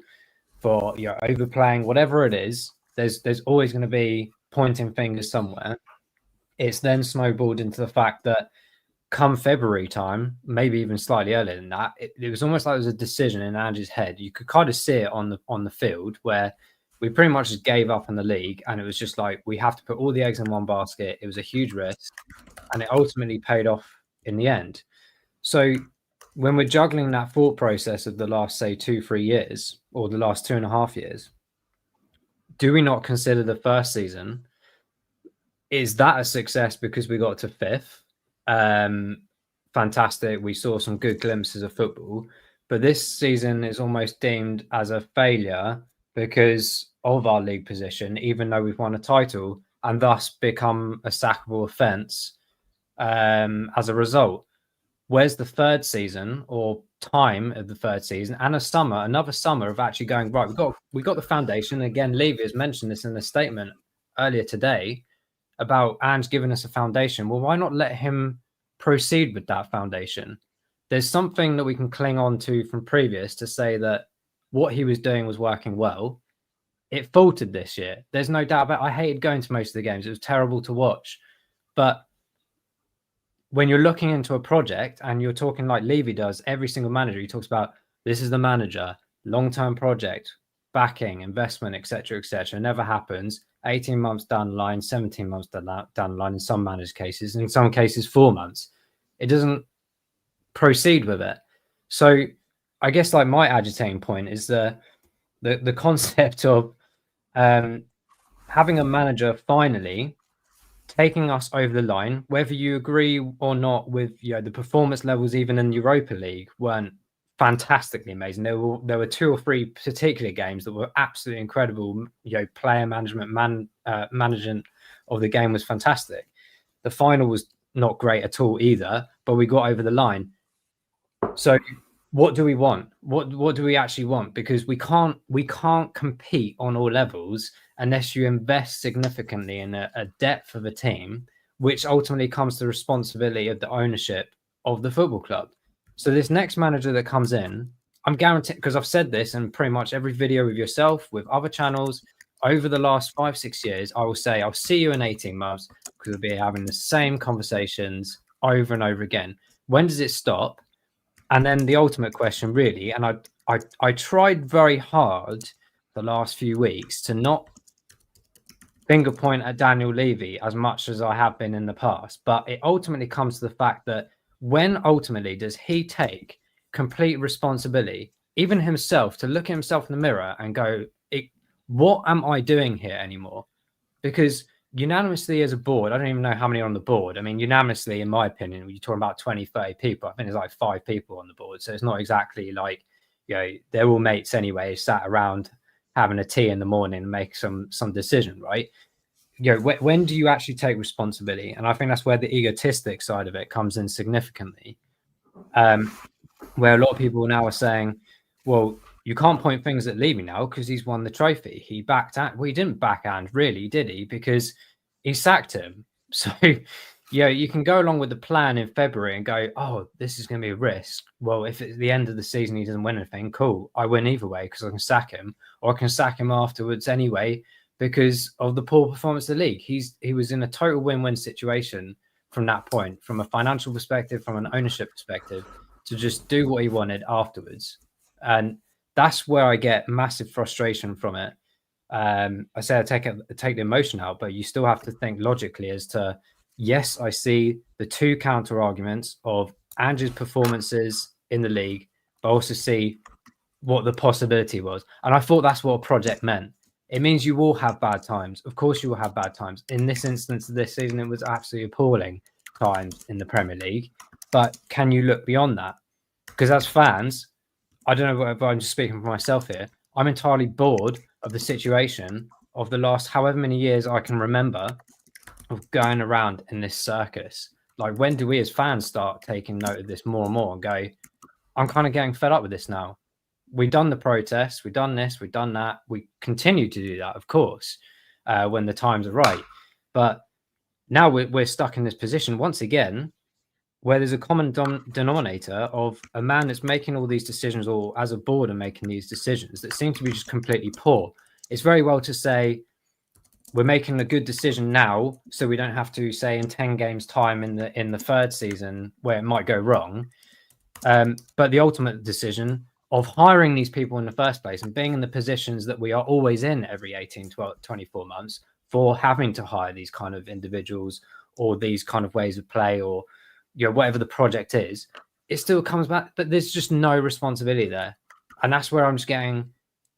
for overplaying, whatever it is. There's always going to be pointing fingers somewhere. It's then snowballed into the fact that come February time, maybe even slightly earlier than that, it was almost like it was a decision in Ange's head. You could kind of see it on the field where we pretty much just gave up on the league, and it was just like we have to put all the eggs in one basket. It was a huge risk, and it ultimately paid off in the end. So when we're juggling that thought process of the last, say, 2-3 years, or the last 2.5 years, do we not consider the first season? Is that a success because we got to 5th? Fantastic. We saw some good glimpses of football, but this season is almost deemed as a failure because of our league position, even though we've won a title, and thus become a sackable offence as a result. Where's the 3rd season or time of the 3rd season and another summer of actually going, right, we got the foundation. Again, Levy has mentioned this in the statement earlier today about Ange giving us a foundation. Well, why not let him proceed with that foundation? There's something that we can cling on to from previous to say that what he was doing was working well. It faltered this year. There's no doubt about it. I hated going to most of the games. It was terrible to watch. But when you're looking into a project and you're talking like Levy does, every single manager, he talks about this is the manager, long-term project, backing, investment, etc., etc. Never happens. 18 months down the line, 17 months down the line in some managers' cases, in some cases 4 months. It doesn't proceed with it. So I guess like my agitating point is the concept of having a manager finally taking us over the line, whether you agree or not with the performance levels even in Europa League weren't fantastically amazing. There were 2 or 3 particular games that were absolutely incredible. Player management, management of the game was fantastic. The final was not great at all either, but we got over the line. So what do we want? What do we actually want? Because we can't compete on all levels unless you invest significantly in a depth of a team, which ultimately comes to the responsibility of the ownership of the football club. So this next manager that comes in, I'm guaranteed, because I've said this in pretty much every video with yourself, with other channels, over the last 5-6 years, I will say, I'll see you in 18 months, because we'll be having the same conversations over and over again. When does it stop? And then the ultimate question, really, and I tried very hard the last few weeks to not finger point at Daniel Levy as much as I have been in the past, but it ultimately comes to the fact that when ultimately does he take complete responsibility, even himself, to look at himself in the mirror and go, what am I doing here anymore? Because unanimously as a board, I don't even know how many are on the board. I mean, unanimously, in my opinion, you're talking about 20, 30 people. I think there's like 5 people on the board. So it's not exactly like, they're all mates anyway, sat around having a tea in the morning and make some decision, right? When do you actually take responsibility? And I think that's where the egotistic side of it comes in significantly, where a lot of people now are saying, well, you can't point fingers at Levy now because he's won the trophy. He backed Ange. Well, he didn't back Ange, really, did he? Because he sacked him. So, you can go along with the plan in February and go, oh, this is going to be a risk. Well, if at the end of the season he doesn't win anything, cool. I win either way because I can sack him, or I can sack him afterwards anyway because of the poor performance of the league. He was in a total win-win situation from that point, from a financial perspective, from an ownership perspective, to just do what he wanted afterwards. And that's where I get massive frustration from it. I say I take the emotion out, but you still have to think logically as to, yes, I see the two counter arguments of Ange's performances in the league, but also see what the possibility was. And I thought that's what a project meant. It means you will have bad times. Of course you will have bad times. In this instance, this season, it was absolutely appalling times in the Premier League. But can you look beyond that? Because as fans, I don't know if I'm just speaking for myself here, I'm entirely bored of the situation of the last however many years I can remember of going around in this circus. Like, when do we as fans start taking note of this more and more and go, I'm kind of getting fed up with this now. We've done the protests, we've done this, we've done that. We continue to do that, of course, when the times are right. But now we're stuck in this position once again, where there's a common denominator of a man that's making all these decisions, or as a board are making these decisions that seem to be just completely poor. It's very well to say we're making a good decision now, so we don't have to say in 10 games time in the third season where it might go wrong. But the ultimate decision of hiring these people in the first place and being in the positions that we are always in every 18, 12, 24 months for having to hire these kind of individuals or these kind of ways of play, or whatever the project is, it still comes back. But there's just no responsibility there. And that's where I'm just getting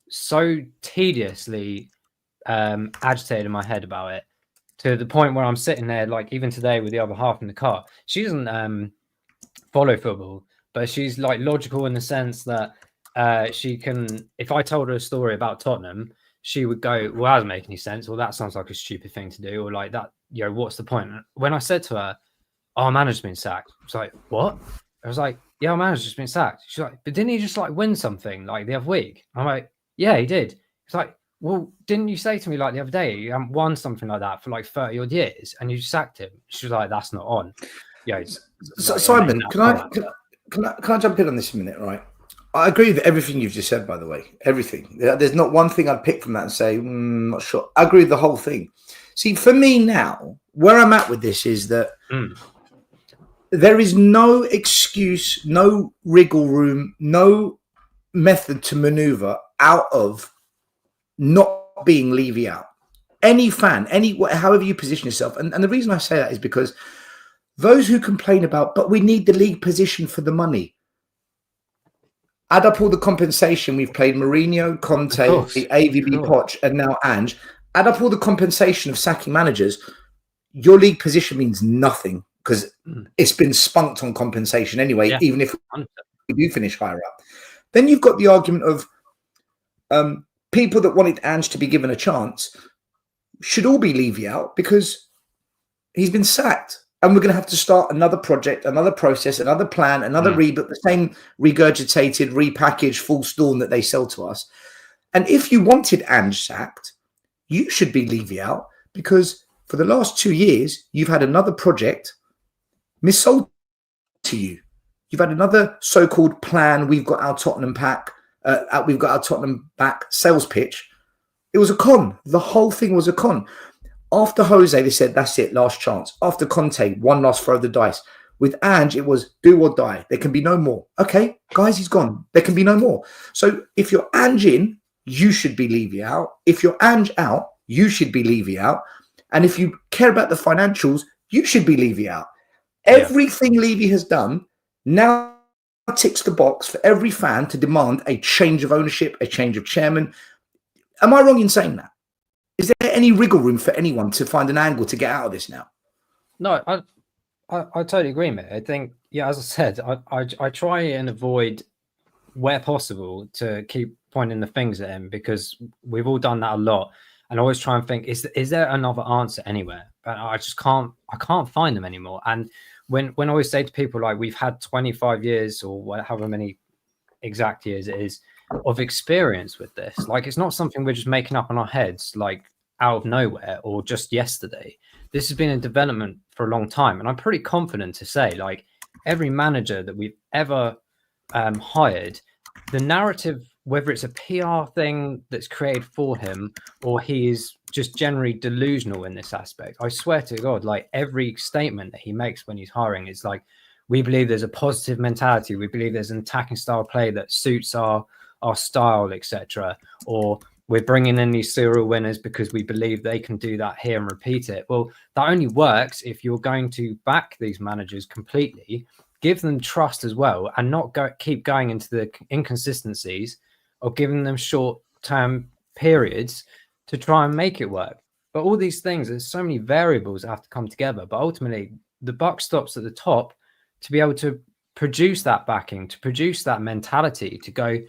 so tediously agitated in my head about it, to the point where I'm sitting there, like even today with the other half in the car. She doesn't follow football, but she's like logical in the sense that she can, if I told her a story about Tottenham, she would go, well, that doesn't make any sense, or that sounds like a stupid thing to do, or like that, what's the point? When I said to her, oh, our manager's been sacked, I was like, what? I was like, yeah, our manager's just been sacked. She's like, but didn't he just like win something like the other week? I'm like, yeah, he did. It's like, well, didn't you say to me like the other day you haven't won something like that for like 30 odd years and you sacked him? She was like, that's not on. Yeah. So, Simon, can I jump in on this a minute, right? I agree with everything you've just said, by the way. Everything. There's not one thing I'd pick from that and say, not sure. I agree with the whole thing. See, for me now, where I'm at with this is that there is no excuse, no wriggle room, no method to maneuver out of not being Levy out. Any fan, however you position yourself. And the reason I say that is because those who complain about, but we need the league position for the money. Add up all the compensation we've played Mourinho, Conte, AVB, Poch, and now Ange. Add up all the compensation of sacking managers. Your league position means nothing because it's been spunked on compensation anyway, even if we do finish higher up. Then you've got the argument of people that wanted Ange to be given a chance should all be Levy out because he's been sacked. And we're going to have to start another project, another process, another plan, another reboot, the same regurgitated, repackaged, full storm that they sell to us. And if you wanted Ange sacked, you should be Levy out because for the last 2 years, you've had another project missold to you. You've had another so-called plan. We've got our Tottenham back sales pitch. It was a con. The whole thing was a con. After Jose, they said, that's it, last chance. After Conte, one last throw of the dice. With Ange, it was do or die. There can be no more. Okay, guys, he's gone. There can be no more. So if you're Ange in, you should be Levy out. If you're Ange out, you should be Levy out. And if you care about the financials, you should be Levy out. Everything Levy has done now ticks the box for every fan to demand a change of ownership, a change of chairman. Am I wrong in saying that? Is there any wriggle room for anyone to find an angle to get out of this now? No, I totally agree, mate. I think, as I said, I try and avoid where possible to keep pointing the fingers at him because we've all done that a lot. And I always try and think, is there another answer anywhere? But I just can't find them anymore. And when I always say to people, like, we've had 25 years or however many exact years it is of experience with this, like, it's not something we're just making up in our heads, like out of nowhere or just yesterday. This has been in development for a long time. And I'm pretty confident to say, like, every manager that we've ever hired, the narrative, whether it's a PR thing that's created for him or he is just generally delusional in this aspect, I swear to God, like, every statement that he makes when he's hiring is like, we believe there's a positive mentality. We believe there's an attacking style play that suits our style, etc. Or we're bringing in these serial winners because we believe they can do that here and repeat it. Well, that only works if you're going to back these managers completely, give them trust as well, and not keep going into the inconsistencies of giving them short-term periods to try and make it work. But all these things, there's so many variables that have to come together. But ultimately, the buck stops at the top to be able to produce that backing, to produce that mentality, to go,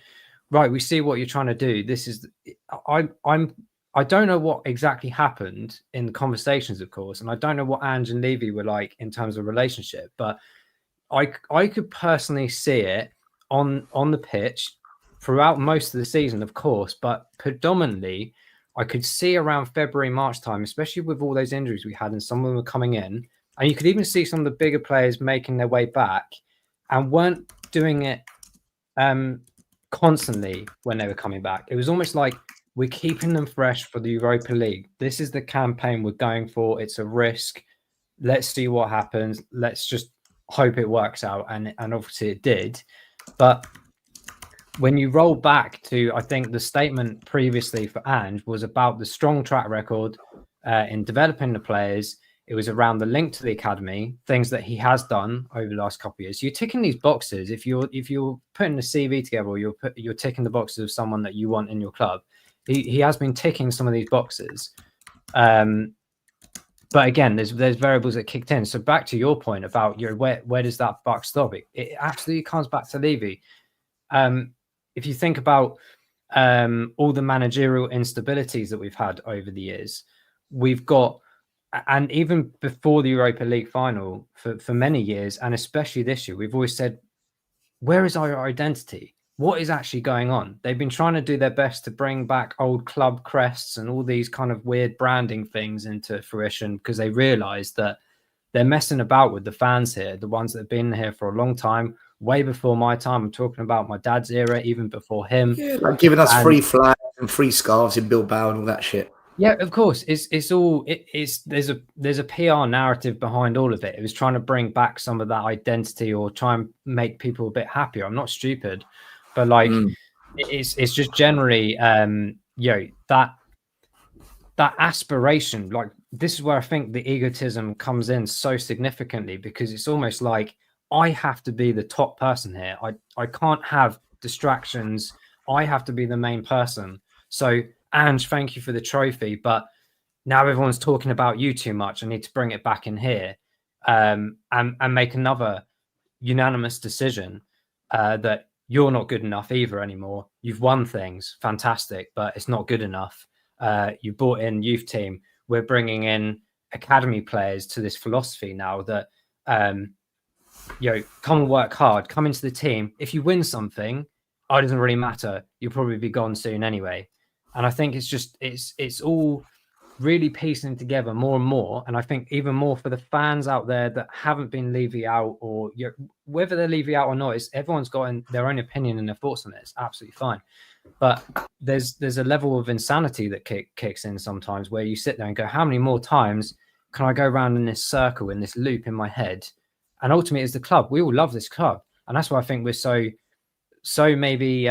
right, we see what you're trying to do. This is, I don't know what exactly happened in the conversations, of course, and I don't know what Ange and Levy were like in terms of relationship, but I could personally see it on the pitch throughout most of the season, of course, but predominantly I could see around February, March time, especially with all those injuries we had, and some of them were coming in, and you could even see some of the bigger players making their way back and weren't doing it constantly when they were coming back. It was almost like, we're keeping them fresh for the Europa League. This is the campaign we're going for. It's a risk. Let's see what happens. Let's just hope it works out. And obviously it did. But when you roll back to, I think the statement previously for Ange was about the strong track record in developing the players. It was around the link to the academy, things that he has done over the last couple of years. You're ticking these boxes. If you're putting a CV together, or you're ticking the boxes of someone that you want in your club. He has been ticking some of these boxes. But again, there's variables that kicked in. So back to your point about where does that buck stop? It absolutely comes back to Levy. If you think about all the managerial instabilities that we've had over the years, we've got, and even before the Europa League final for many years, and especially this year, we've always said, where is our identity? What is actually going on? They've been trying to do their best to bring back old club crests and all these kind of weird branding things into fruition, because they realize that they're messing about with the fans here, the ones that have been here for a long time, way before my time. I'm talking about my dad's era, even before him. Yeah, like giving us free flags and free scarves in Bilbao and all that shit. Yeah, of course. There's a PR narrative behind all of it. It was trying to bring back some of that identity, or try and make people a bit happier. I'm not stupid, but like it's just generally that aspiration. Like, this is where I think the egotism comes in so significantly, because it's almost like, I have to be the top person here. I can't have distractions. I have to be the main person. So, Ange, thank you for the trophy, but now everyone's talking about you too much. I need to bring it back in here, and make another unanimous decision that you're not good enough either anymore. You've won things, fantastic, but it's not good enough. You brought in youth team. We're bringing in academy players to this philosophy now that, come and work hard, come into the team. If you win something, it doesn't really matter. You'll probably be gone soon anyway. And I think it's all really piecing together more and more. And I think even more for the fans out there that haven't been Levy out, or whether they're Levy out or not, everyone's got their own opinion and their thoughts on it. It's absolutely fine. But there's a level of insanity that kicks in sometimes, where you sit there and go, how many more times can I go around in this circle, in this loop in my head? And ultimately, it's the club. We all love this club. And that's why I think we're so maybe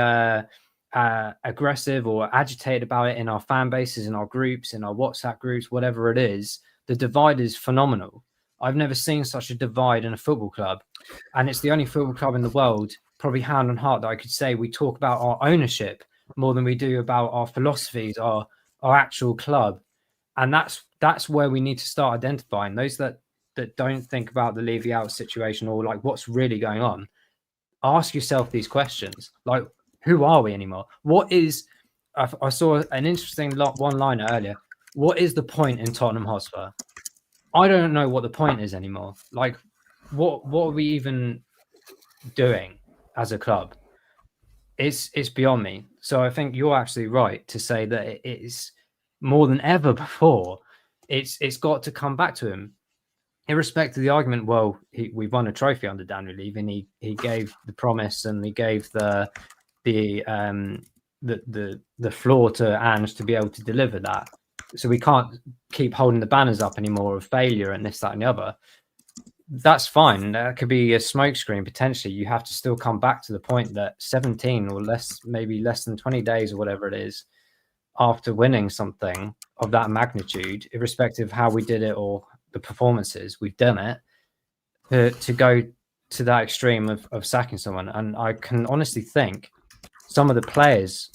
aggressive or agitated about it in our fan bases, in our groups, in our WhatsApp groups, whatever it is. The divide is phenomenal. I've never seen such a divide in a football club. And it's the only football club in the world, probably hand on heart, that I could say we talk about our ownership more than we do about our philosophies, our actual club. And that's where we need to start identifying those that don't think about the Levy out situation, or like what's really going on. Ask yourself these questions, like, who are we anymore? What is, I saw an interesting one-liner earlier. What is the point in Tottenham Hotspur? I don't know what the point is anymore. Like, what are we even doing as a club? It's beyond me. So I think you're absolutely right to say that it is more than ever before. It's got to come back to him. Irrespective of the argument, well, we won a trophy under Daniel Levy, and he gave the promise, and he gave the floor to Ange to be able to deliver that. So we can't keep holding the banners up anymore of failure and this, that, and the other. That's fine. That could be a smokescreen potentially. You have to still come back to the point that 17 or less, maybe less than 20 days or whatever it is, after winning something of that magnitude, irrespective of how we did it or the performances, we've done it, to go to that extreme of sacking someone. And I can honestly think some of the players,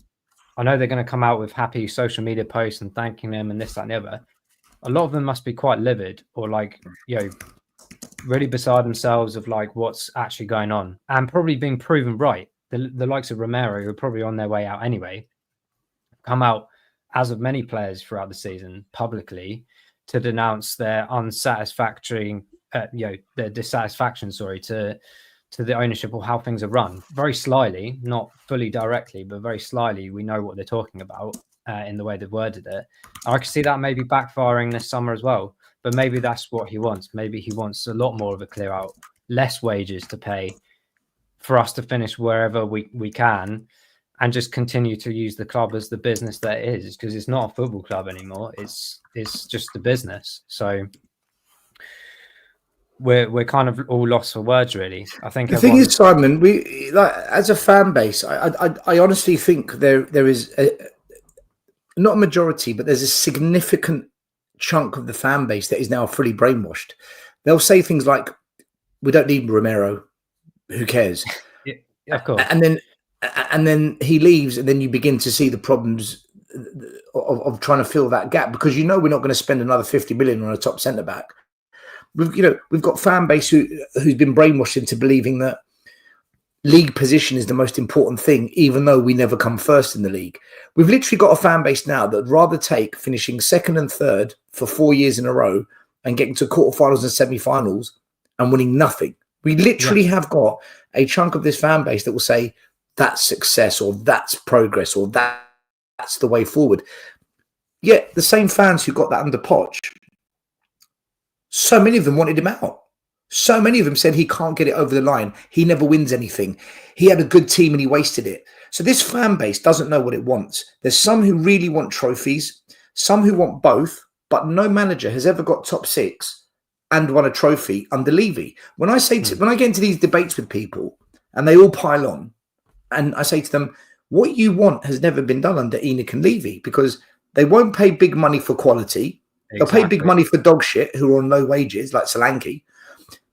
I know they're going to come out with happy social media posts and thanking them and this, that, and the other. A lot of them must be quite livid or like, really beside themselves of like what's actually going on, and probably being proven right. The likes of Romero, who are probably on their way out anyway, come out, as of many players throughout the season, publicly to denounce their their dissatisfaction, to the ownership or how things are run. Very slyly, not fully directly, but very slyly, we know what they're talking about in the way they've worded it. And I can see that maybe backfiring this summer as well. But maybe that's what he wants. Maybe he wants a lot more of a clear out, less wages to pay for us to finish wherever we can, and just continue to use the club as the business that it is, because it's not a football club anymore. It's just the business. So we're kind of all lost for words, really. I think the thing is, Simon, we like as a fan base, I honestly think there is not a majority, but there's a significant chunk of the fan base that is now fully brainwashed. They'll say things like, "We don't need Romero. Who cares?" Yeah, of course. And then he leaves, and then you begin to see the problems of trying to fill that gap, because we're not going to spend another 50 million on a top centre back. We've got fan base who's been brainwashed into believing that league position is the most important thing, even though we never come first in the league. We've literally got a fan base now that would rather take finishing second and third for 4 years in a row and getting to quarterfinals and semi-finals and winning nothing. We literally have got a chunk of this fan base that will say that's success, or that's progress, or that's the way forward. Yet the same fans who got that under Poch, so many of them wanted him out. So many of them said he can't get it over the line. He never wins anything. He had a good team and he wasted it. So this fan base doesn't know what it wants. There's some who really want trophies, some who want both, but no manager has ever got top six and won a trophy under Levy. When I get into these debates with people and they all pile on, and I say to them, what you want has never been done under Enic and Levy, because they won't pay big money for quality. Exactly. They'll pay big money for dog shit who are on no wages, like Solanke.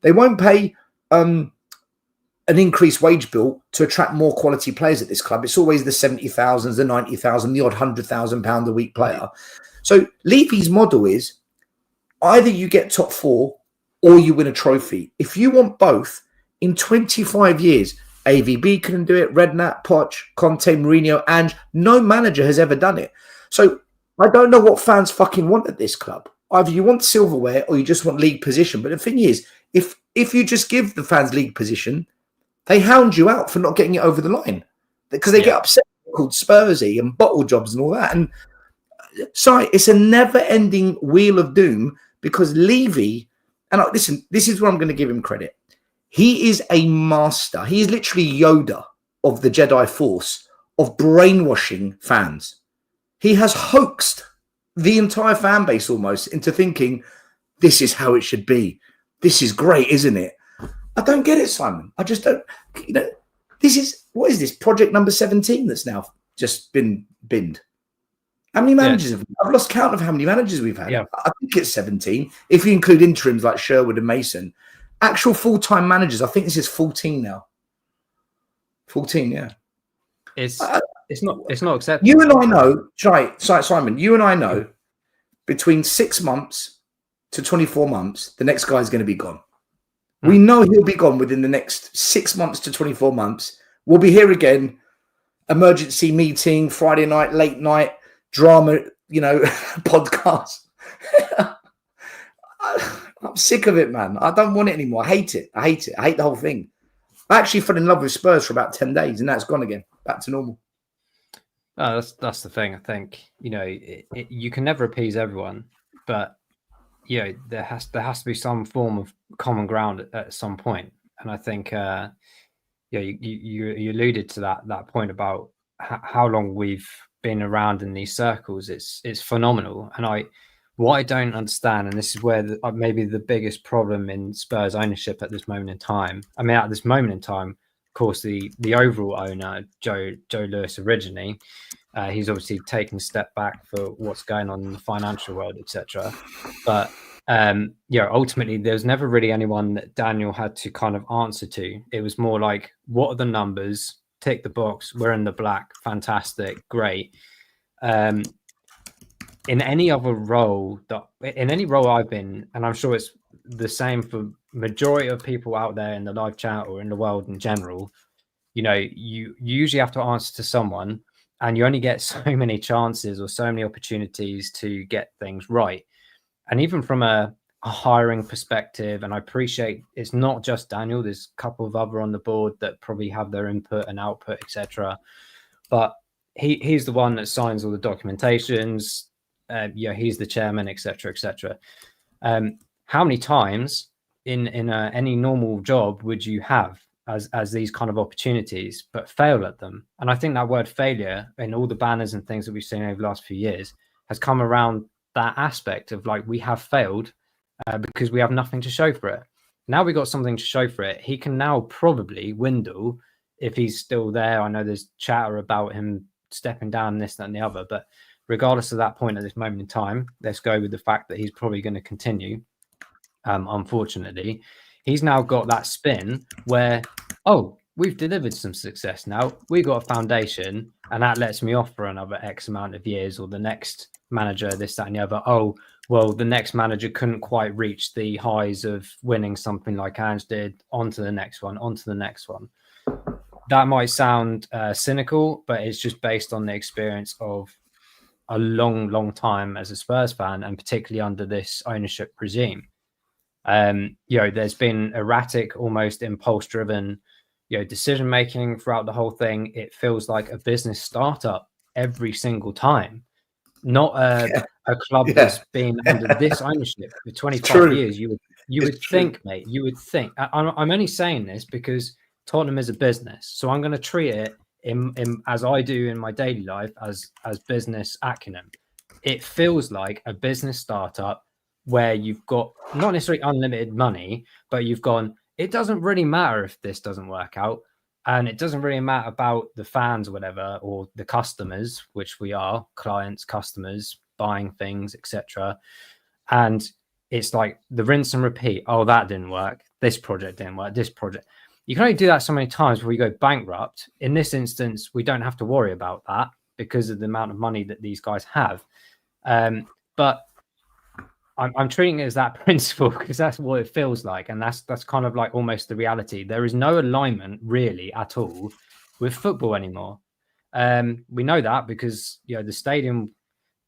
They won't pay an increased wage bill to attract more quality players at this club. It's always the 70,000s, the 90,000, the odd £100,000 a week player. So Levy's model is either you get top four or you win a trophy. If you want both, in 25 years, AVB couldn't do it, Redknapp, Poch, Conte, Mourinho, Ange, no manager has ever done it. So I don't know what fans fucking want at this club. Either you want silverware or you just want league position. But the thing is, if you just give the fans league position, they hound you out for not getting it over the line, because they get upset, called Spursy and bottle jobs and all that. And sorry, it's a never-ending wheel of doom, because Levy, and listen, this is where I'm going to give him credit. He is a master. He is literally Yoda of the Jedi Force of brainwashing fans. He has hoaxed the entire fan base almost into thinking this is how it should be. This is great, isn't it? I don't get it, Simon. I just don't. What is this? Project number 17 that's now just been binned. How many managers have we? I've lost count of how many managers we've had. Yeah. I think it's 17. If you include interims like Sherwood and Mason. Actual full-time managers, I think this is 14 now. 14, yeah. It's not acceptable. You and I know, Simon, you and I know between 6 months to 24 months, the next guy's going to be gone. We know he'll be gone within the next 6 months to 24 months. We'll be here again. Emergency meeting, Friday night, late night, drama, podcast. I'm sick of it, man. I don't want it anymore. I hate it. I hate the whole thing. I actually fell in love with Spurs for about 10 days and that's gone again. Back to normal. That's the thing. I think, you can never appease everyone, but there has to be some form of common ground at some point. And I think, you alluded to that point about how long we've been around in these circles. It's phenomenal. And what I don't understand, and this is where maybe the biggest problem in Spurs ownership at this moment in time. I mean, at this moment in time, course, the overall owner, Joe Lewis, originally, he's obviously taken a step back for what's going on in the financial world, etc. But ultimately, there's never really anyone that Daniel had to kind of answer to. It was more like, what are the numbers? Tick the box. We're in the black. Fantastic. Great. In any other role in any role I've been, and I'm sure it's the same for majority of people out there in the live chat or in the world in general, you usually have to answer to someone, and you only get so many chances or so many opportunities to get things right. And even from a hiring perspective, and I appreciate it's not just Daniel, there's a couple of other on the board that probably have their input and output, etc. But he's the one that signs all the documentations. He's the chairman, etc., etc. How many times in any normal job would you have as these kind of opportunities, but fail at them? And I think that word failure in all the banners and things that we've seen over the last few years has come around that aspect of like, we have failed because we have nothing to show for it. Now we got something to show for it. He can now probably Windle if he's still there. I know there's chatter about him stepping down, this, that, and the other, but regardless of that point at this moment in time, let's go with the fact that he's probably going to continue. Unfortunately, he's now got that spin where, oh, we've delivered some success now. We've got a foundation, and that lets me off for another X amount of years, or the next manager, this, that, and the other. Oh, well, the next manager couldn't quite reach the highs of winning something like Ange did. On to the next one, on to the next one. That might sound cynical, but it's just based on the experience of a long time as a Spurs fan, and particularly under this ownership regime. There's been erratic, almost impulse-driven, decision making throughout the whole thing. It feels like a business startup every single time, not a club that's been under this ownership for 25 years. You would think, mate. You would think. I'm only saying this because Tottenham is a business, so I'm going to treat it in as I do in my daily life as business acumen. It feels like a business startup where you've got not necessarily unlimited money, but you've gone, it doesn't really matter if this doesn't work out, and it doesn't really matter about the fans or whatever, or the customers, which we are, clients, customers, buying things, etc. And it's like the rinse and repeat. Oh, that didn't work. This project didn't work. This project. You can only do that so many times before you go bankrupt. In this instance, we don't have to worry about that because of the amount of money that these guys have. But I'm treating it as that principle because that's what it feels like. And that's kind of like almost the reality. There is no alignment really at all with football anymore. We know that because, the stadium,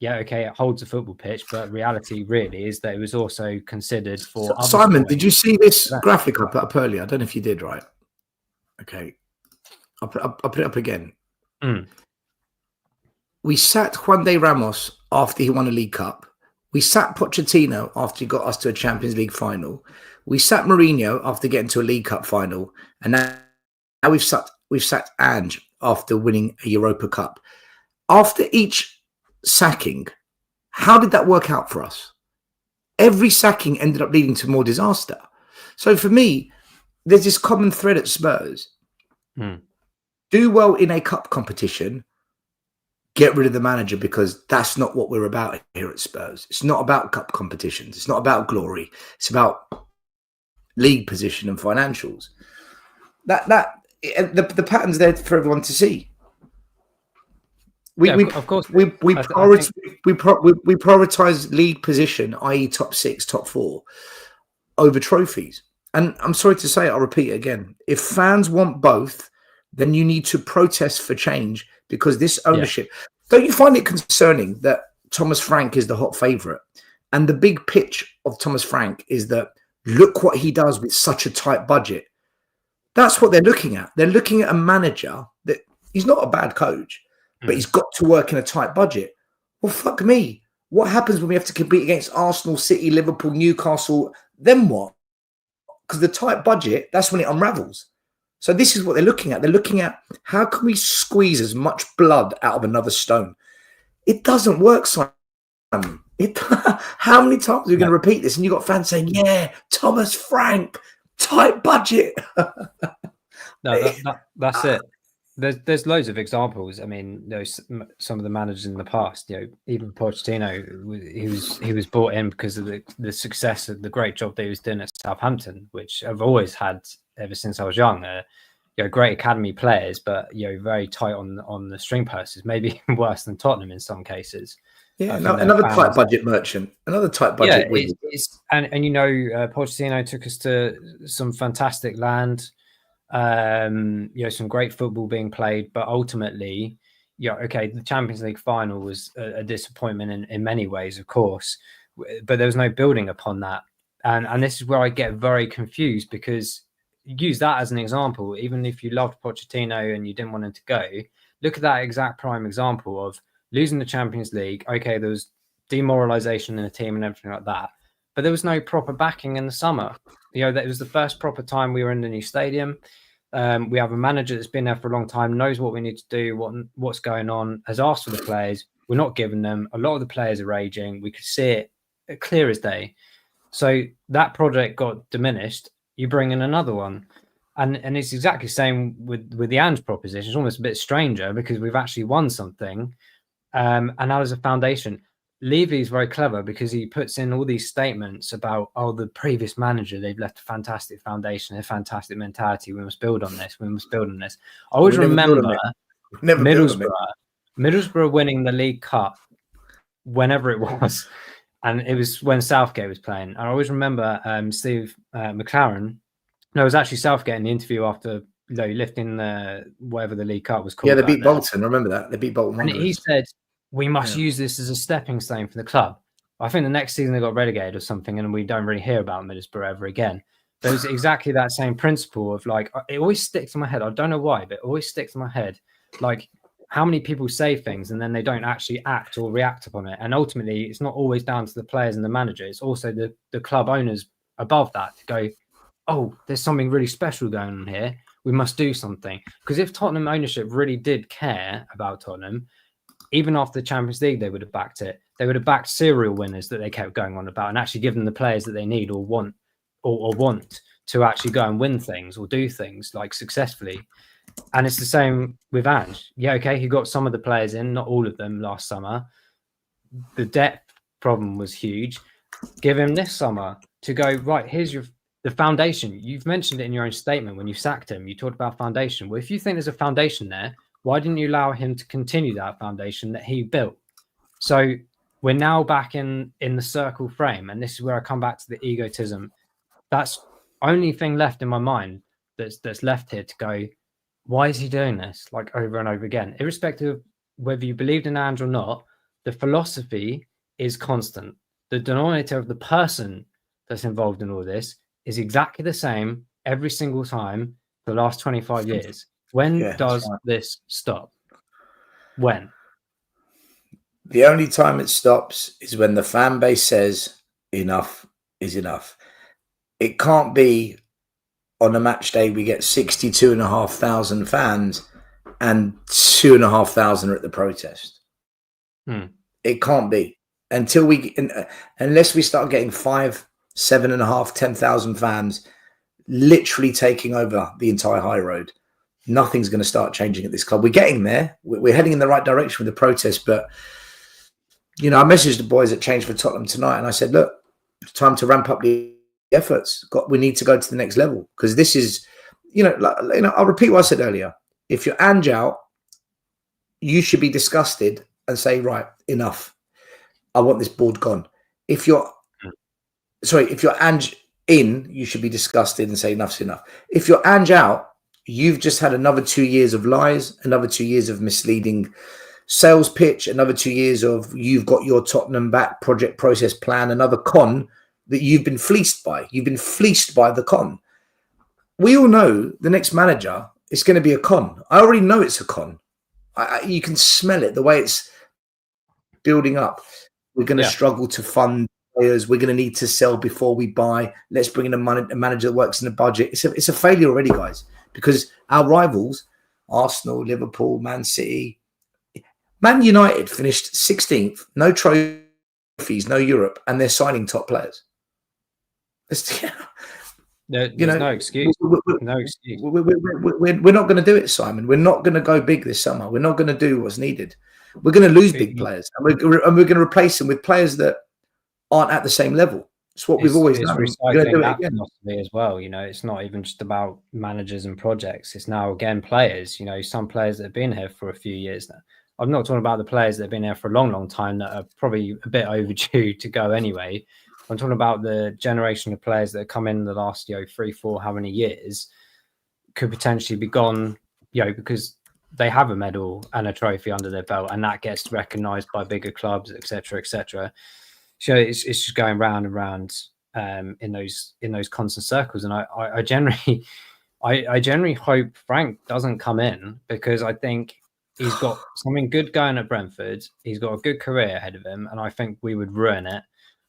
it holds a football pitch, but reality really is that it was also considered for other Simon, sporting. did you see this graphic I put up earlier? I don't know if you did, right? Okay. I'll put it up again. We sacked Juan de Ramos after he won a League Cup. We sacked Pochettino after he got us to a Champions League final. We sacked Mourinho after getting to a League Cup final. And now we've sacked Ange after winning a Europa Cup. After each sacking, how did that work out for us? Every sacking ended up leading to more disaster. So for me, there's this common thread at Spurs. Do well in a cup competition, get rid of the manager, because that's not what we're about here at Spurs. It's not about cup competitions. It's not about glory. It's about league position and financials. The pattern's there for everyone to see. We prioritize league position, i.e. top 6, top 4, over trophies. And I'm sorry to say it, I'll repeat it again. If fans want both, then you need to protest for change, because this ownership... Don't you find it concerning that Thomas Frank is the hot favourite? And the big pitch of Thomas Frank is that, look what he does with such a tight budget. That's what they're looking at. They're looking at a manager that... He's not a bad coach, but he's got to work in a tight budget. Well, fuck me. What happens when we have to compete against Arsenal, City, Liverpool, Newcastle? Then what? Because the tight budget, that's when it unravels. So this is what they're looking at. They're looking at, how can we squeeze as much blood out of another stone? It doesn't work, Simon. How many times are we going to repeat this? And you've got fans saying, yeah, Thomas Frank, tight budget. No, that's it. There's loads of examples. I mean, some of the managers in the past, even Pochettino, he was brought in because of the success of the great job that he was doing at Southampton, which I've always had ever since I was young. Great academy players, but very tight on the string purses, maybe even worse than Tottenham in some cases. Yeah, another tight budget merchant, another tight budget. Yeah, and Pochettino took us to some fantastic land. Some great football being played, but ultimately, the Champions League final was a disappointment in many ways, of course, but there was no building upon that. And this is where I get very confused, because use that as an example. Even if you loved Pochettino and you didn't want him to go, look at that exact prime example of losing the Champions League. Okay, there was demoralization in the team and everything like that, but there was no proper backing in the summer. That was the first proper time we were in the new stadium. We have a manager that's been there for a long time, knows what we need to do, what's going on, has asked for the players. We're not giving them. A lot of the players are raging. We could see it clear as day. So that project got diminished. You bring in another one. And it's exactly the same with the Ange proposition. It's almost a bit stranger because we've actually won something. And now there's a foundation. Levy is very clever because he puts in all these statements about, the previous manager, they've left a fantastic foundation, a fantastic mentality. We must build on this. We must build on this. I always remember Middlesbrough winning the League Cup whenever it was. And it was when Southgate was playing. And I always remember Steve McLaren. No, it was actually Southgate in the interview after lifting whatever the League Cup was called. Yeah, they beat Bolton. I remember that. They beat Bolton. And he said, we must use this as a stepping stone for the club. I think the next season they got relegated or something, and we don't really hear about Middlesbrough ever again. There was exactly that same principle of it always sticks in my head. I don't know why, but it always sticks in my head. How many people say things and then they don't actually act or react upon it. And ultimately, it's not always down to the players and the manager. It's also the club owners above that to go, oh, there's something really special going on here. We must do something. Because if Tottenham ownership really did care about Tottenham, even after the Champions League, they would have backed it. They would have backed serial winners that they kept going on about and actually given the players that they need or want to actually go and win things or do things successfully. And it's the same with Ange. Yeah, okay, he got some of the players in, not all of them last summer. The depth problem was huge. Give him this summer to go, right, here's the foundation. You've mentioned it in your own statement when you sacked him. You talked about foundation. Well, if you think there's a foundation there, why didn't you allow him to continue that foundation that he built? So we're now back in the circle frame. And this is where I come back to the egotism. That's only thing left in my mind that's left here to go, why is he doing this over and over again? Irrespective of whether you believed in Ange or not, the philosophy is constant. The denominator of the person that's involved in all this is exactly the same every single time for the last 25 years. When does this stop? When? The only time it stops is when the fan base says enough is enough. It can't be on a match day we get 62,500 fans and 2,500 are at the protest. It can't be until unless we start getting 5, 7,500, 10,000 fans literally taking over the entire high road. Nothing's going to start changing at this club. We're getting there. We're heading in the right direction with the protest. But, I messaged the boys at Change for Tottenham tonight and I said, look, it's time to ramp up the efforts. We need to go to the next level because this is, I'll repeat what I said earlier. If you're Ange out, you should be disgusted and say, right, enough. I want this board gone. If you're Ange in, you should be disgusted and say enough's enough. If you're Ange out, you've just had another 2 years of lies, another 2 years of misleading sales pitch, another 2 years of you've got your Tottenham back project process plan, another con that you've been fleeced by. You've been fleeced by the con. We all know the next manager is going to be a con. I already know it's a con. You can smell it, the way it's building up. We're going to struggle to fund players. We're going to need to sell before we buy. Let's bring in a manager that works in the budget. It's a failure already, guys, because our rivals, Arsenal, Liverpool, Man City, Man United finished 16th, no trophies, no Europe, and they're signing top players. There's no excuse. No excuse. We're not going to do it, Simon. We're not going to go big this summer. We're not going to do what's needed. We're going to lose big players, and we're going to replace them with players that aren't at the same level. It's what we've always done. Recycling that philosophy as well. You know, it's not even just about managers and projects. It's now again players. You know, some players that have been here for a few years now. I'm not talking about the players that have been here for a long, long time that are probably a bit overdue to go anyway. I'm talking about the generation of players that have come in the last, 3, 4, how many years could potentially be gone, because they have a medal and a trophy under their belt, and that gets recognised by bigger clubs, etc., etc. So it's just going round and round in those constant circles. And I generally hope Frank doesn't come in, because I think he's got something good going at Brentford. He's got a good career ahead of him, and I think we would ruin it,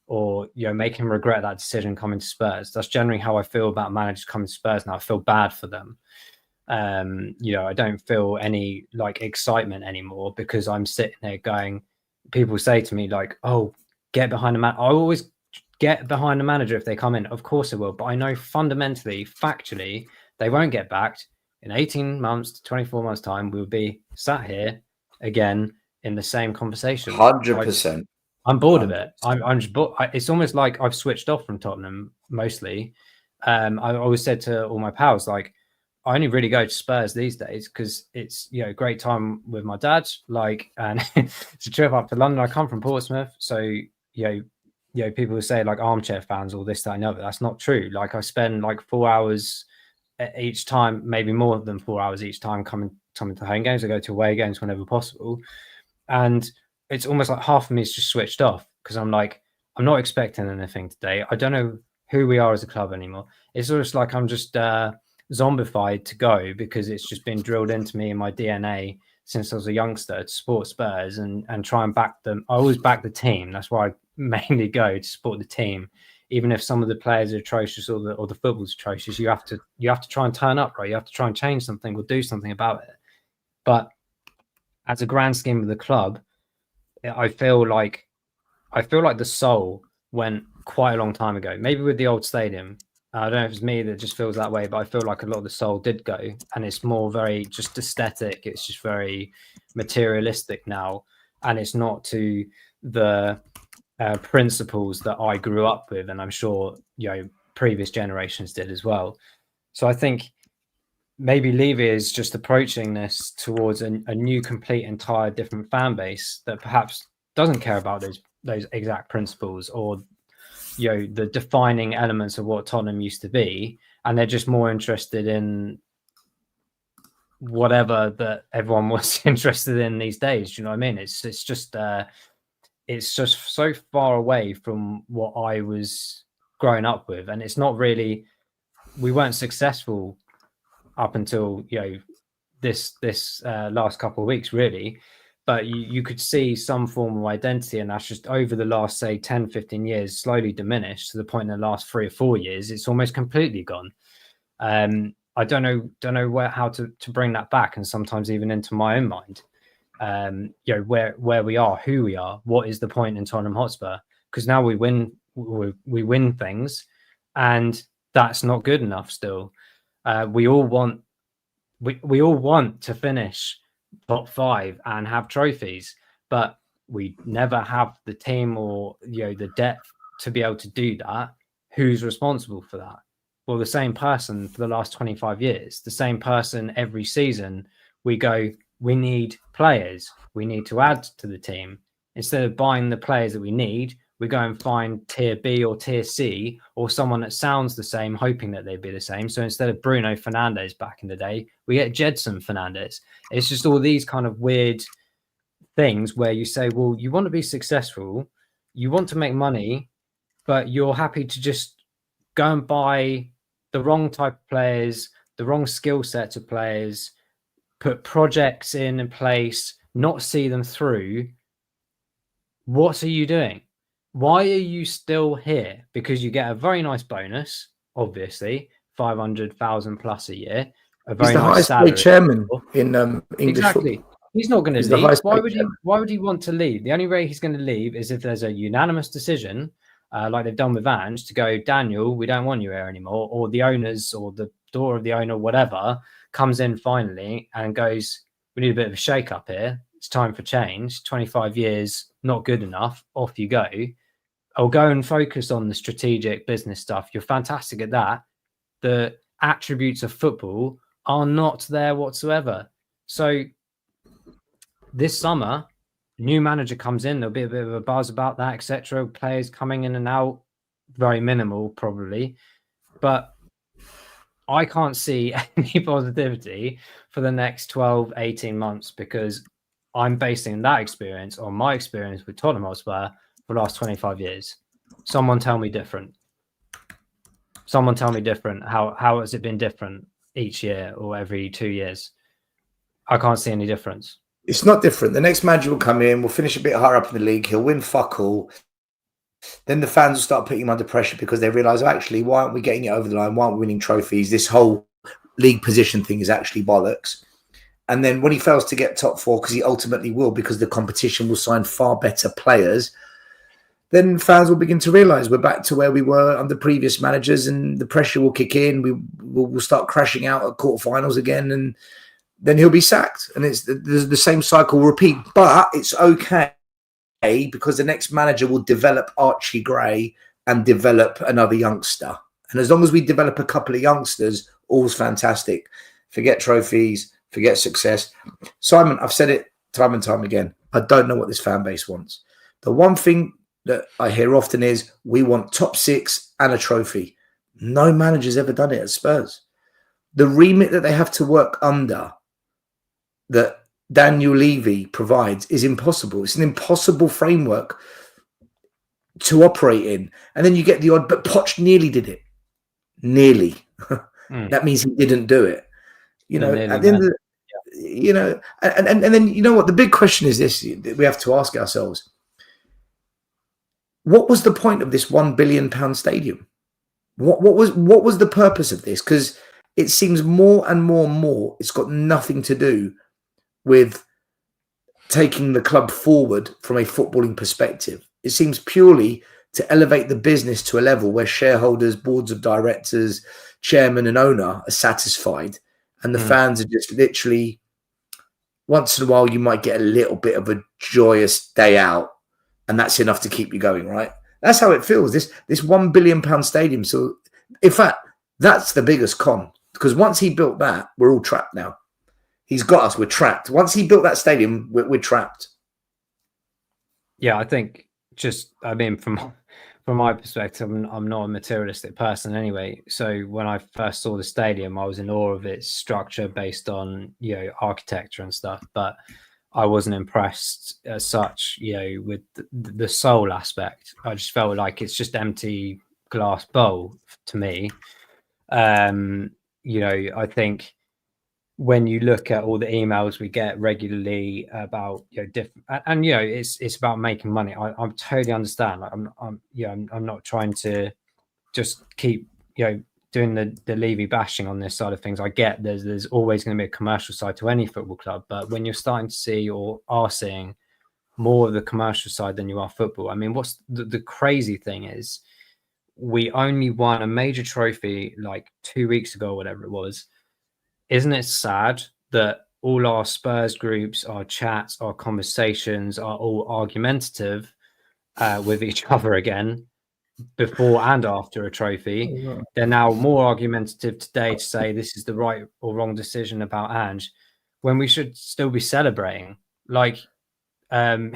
or make him regret that decision coming to Spurs. That's generally how I feel about managers coming to Spurs now. I feel bad for them. I don't feel any excitement anymore, because I'm sitting there going, people say to me oh, get behind the man. I always get behind the manager if they come in. Of course I will, but I know fundamentally, factually, they won't get backed. In 18 months to 24 months time, we'll be sat here again in the same conversation. 100%. I'm bored of it. I'm just bored. It's almost like I've switched off from Tottenham mostly. I always said to all my pals, I only really go to Spurs these days because it's great time with my dad. And it's a trip up to London. I come from Portsmouth, so people will say armchair fans or this, that, and the other. That's not true. I spend 4 hours each time, maybe more than 4 hours each time coming to home games. I go to away games whenever possible, and it's almost like half of me is just switched off, because I'm I'm not expecting anything today. I don't know who we are as a club anymore. It's almost like I'm just zombified to go, because it's just been drilled into me in my DNA since I was a youngster to support Spurs and try and back them. I always back the team. That's why I mainly go to support the team. Even if some of the players are atrocious or the football's atrocious, you have to try and turn up, right? You have to try and change something or do something about it. But as a grand scheme of the club, I feel like the soul went quite a long time ago. Maybe with the old stadium. I don't know if it's me that just feels that way, but I feel like a lot of the soul did go, and it's more very just aesthetic. It's just very materialistic now, and it's not to the principles that I grew up with, and I'm sure previous generations did as well. So I think maybe Levy is just approaching this towards a new, complete, entire different fan base that perhaps doesn't care about those exact principles or the defining elements of what Tottenham used to be, and they're just more interested in whatever that everyone was interested in these days. Do you know what I mean? It's just so far away from what I was growing up with, and it's not really. We weren't successful up until this last couple of weeks, really. But you could see some form of identity, and that's just over the last, say, 10, 15 years, slowly diminished to the point in the last 3 or 4 years, it's almost completely gone. I don't know how to bring that back, and sometimes even into my own mind, where we are, who we are, what is the point in Tottenham Hotspur? Because now we win things, and that's not good enough still. We all want to finish top 5 and have trophies, but we never have the team or the depth to be able to do that. Who's responsible for that? Well, the same person for the last 25 years, the same person every season. We go, we need players, we need to add to the team. Instead of buying the players that we need, we go and find tier B or tier C or someone that sounds the same, hoping that they'd be the same. So instead of Bruno Fernandes back in the day, we get Jedson Fernandes. It's just all these kind of weird things where you say, well, you want to be successful, you want to make money, but you're happy to just go and buy the wrong type of players, the wrong skill sets of players, put projects in place, not see them through. What are you doing? Why are you still here? Because you get a very nice bonus, obviously, 500,000 plus a year. A very nice salary. He's the highest paid chairman in English exactly. football. He's not going to leave. Why would he want to leave? The only way he's going to leave is if there's a unanimous decision like they've done with Ange, to go, Daniel, we don't want you here anymore, or the owners or the door of the owner, whatever, comes in finally and goes, we need a bit of a shake up here. It's time for change. 25 years, not good enough. Off you go. I'll go and focus on the strategic business stuff. You're fantastic at that. The attributes of football are not there whatsoever. So this summer, new manager comes in, there'll be a bit of a buzz about that, etc. Players coming in and out, very minimal probably, but I can't see any positivity for the next 12, 18 months, because I'm basing that experience on my experience with Tottenham Hotspur for the last 25 years. Someone tell me different. Someone tell me different. How has it been different each year or every 2 years? I can't see any difference. It's not different. The next manager will come in, will finish a bit higher up in the league, he'll win fuck all. Then the fans will start putting him under pressure because they realise, actually, why aren't we getting it over the line? Why aren't we winning trophies? This whole league position thing is actually bollocks. And then when he fails to get top four, because he ultimately will, because the competition will sign far better players, then fans will begin to realise we're back to where we were under previous managers, and the pressure will kick in. We'll start crashing out at quarterfinals again, and then he'll be sacked. And it's the same cycle will repeat. But it's okay, because the next manager will develop Archie Gray and develop another youngster. And as long as we develop a couple of youngsters, all's fantastic. Forget trophies, forget success. Simon, I've said it time and time again. I don't know what this fan base wants. The one thing that I hear often is, we want top six and a trophy. No manager's ever done it at Spurs. The remit that they have to work under, that Daniel Levy provides, is impossible. It's an impossible framework to operate in. And then you get the odd, but Poch nearly did it. Nearly. That means he didn't do it. You know, at the end of the, you know, and then, you know what, the big question is this, we have to ask ourselves, what was the point of this £1 billion stadium? What was the purpose of this? Because it seems more and more it's got nothing to do with taking the club forward from a footballing perspective. It seems purely to elevate the business to a level where shareholders, boards of directors, chairman and owner are satisfied, and the fans are just literally, once in a while you might get a little bit of a joyous day out, and that's enough to keep you going, right? That's how it feels, this £1 billion stadium. So in fact, that's the biggest con, because once he built that, we're all trapped now. He's got us. We're trapped. Once he built that stadium, we're trapped. Yeah, I think I mean, from my perspective, I'm not a materialistic person anyway. So when I first saw the stadium, I was in awe of its structure based on, you know, architecture and stuff. But I wasn't impressed as such, you know, with the soul aspect. I just felt like it's just empty glass bowl to me. You know, I think when you look at all the emails we get regularly about, you know, different, and you know, it's about making money. I totally understand. Like, I'm not trying to just keep, you know, doing the Levy bashing on this side of things. I get there's always going to be a commercial side to any football club, but when you're starting to see or are seeing more of the commercial side than you are football, I mean, what's the crazy thing is, we only won a major trophy like 2 weeks ago, or whatever it was. Isn't it sad that all our Spurs groups, our chats, our conversations are all argumentative with each other again, before and after a trophy? They're now more argumentative today to say this is the right or wrong decision about Ange, when we should still be celebrating. Like, we're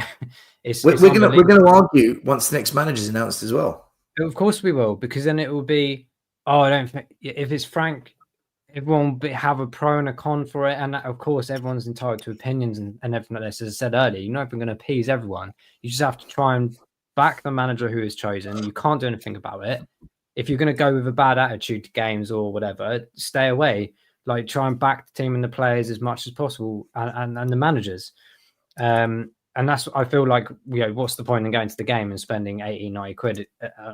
going to argue once the next manager's announced as well. Of course we will, because then it will be, oh, I don't think, if it's Frank, everyone will have a pro and a con for it. And of course, everyone's entitled to opinions and everything like this. As I said earlier, you're not even going to appease everyone. You just have to try and back the manager who is chosen. You can't do anything about it. If you're going to go with a bad attitude to games or whatever, stay away. Like, try and back the team and the players as much as possible, and the managers. And that's, I feel like, you know, what's the point in going to the game and spending 80, 90 quid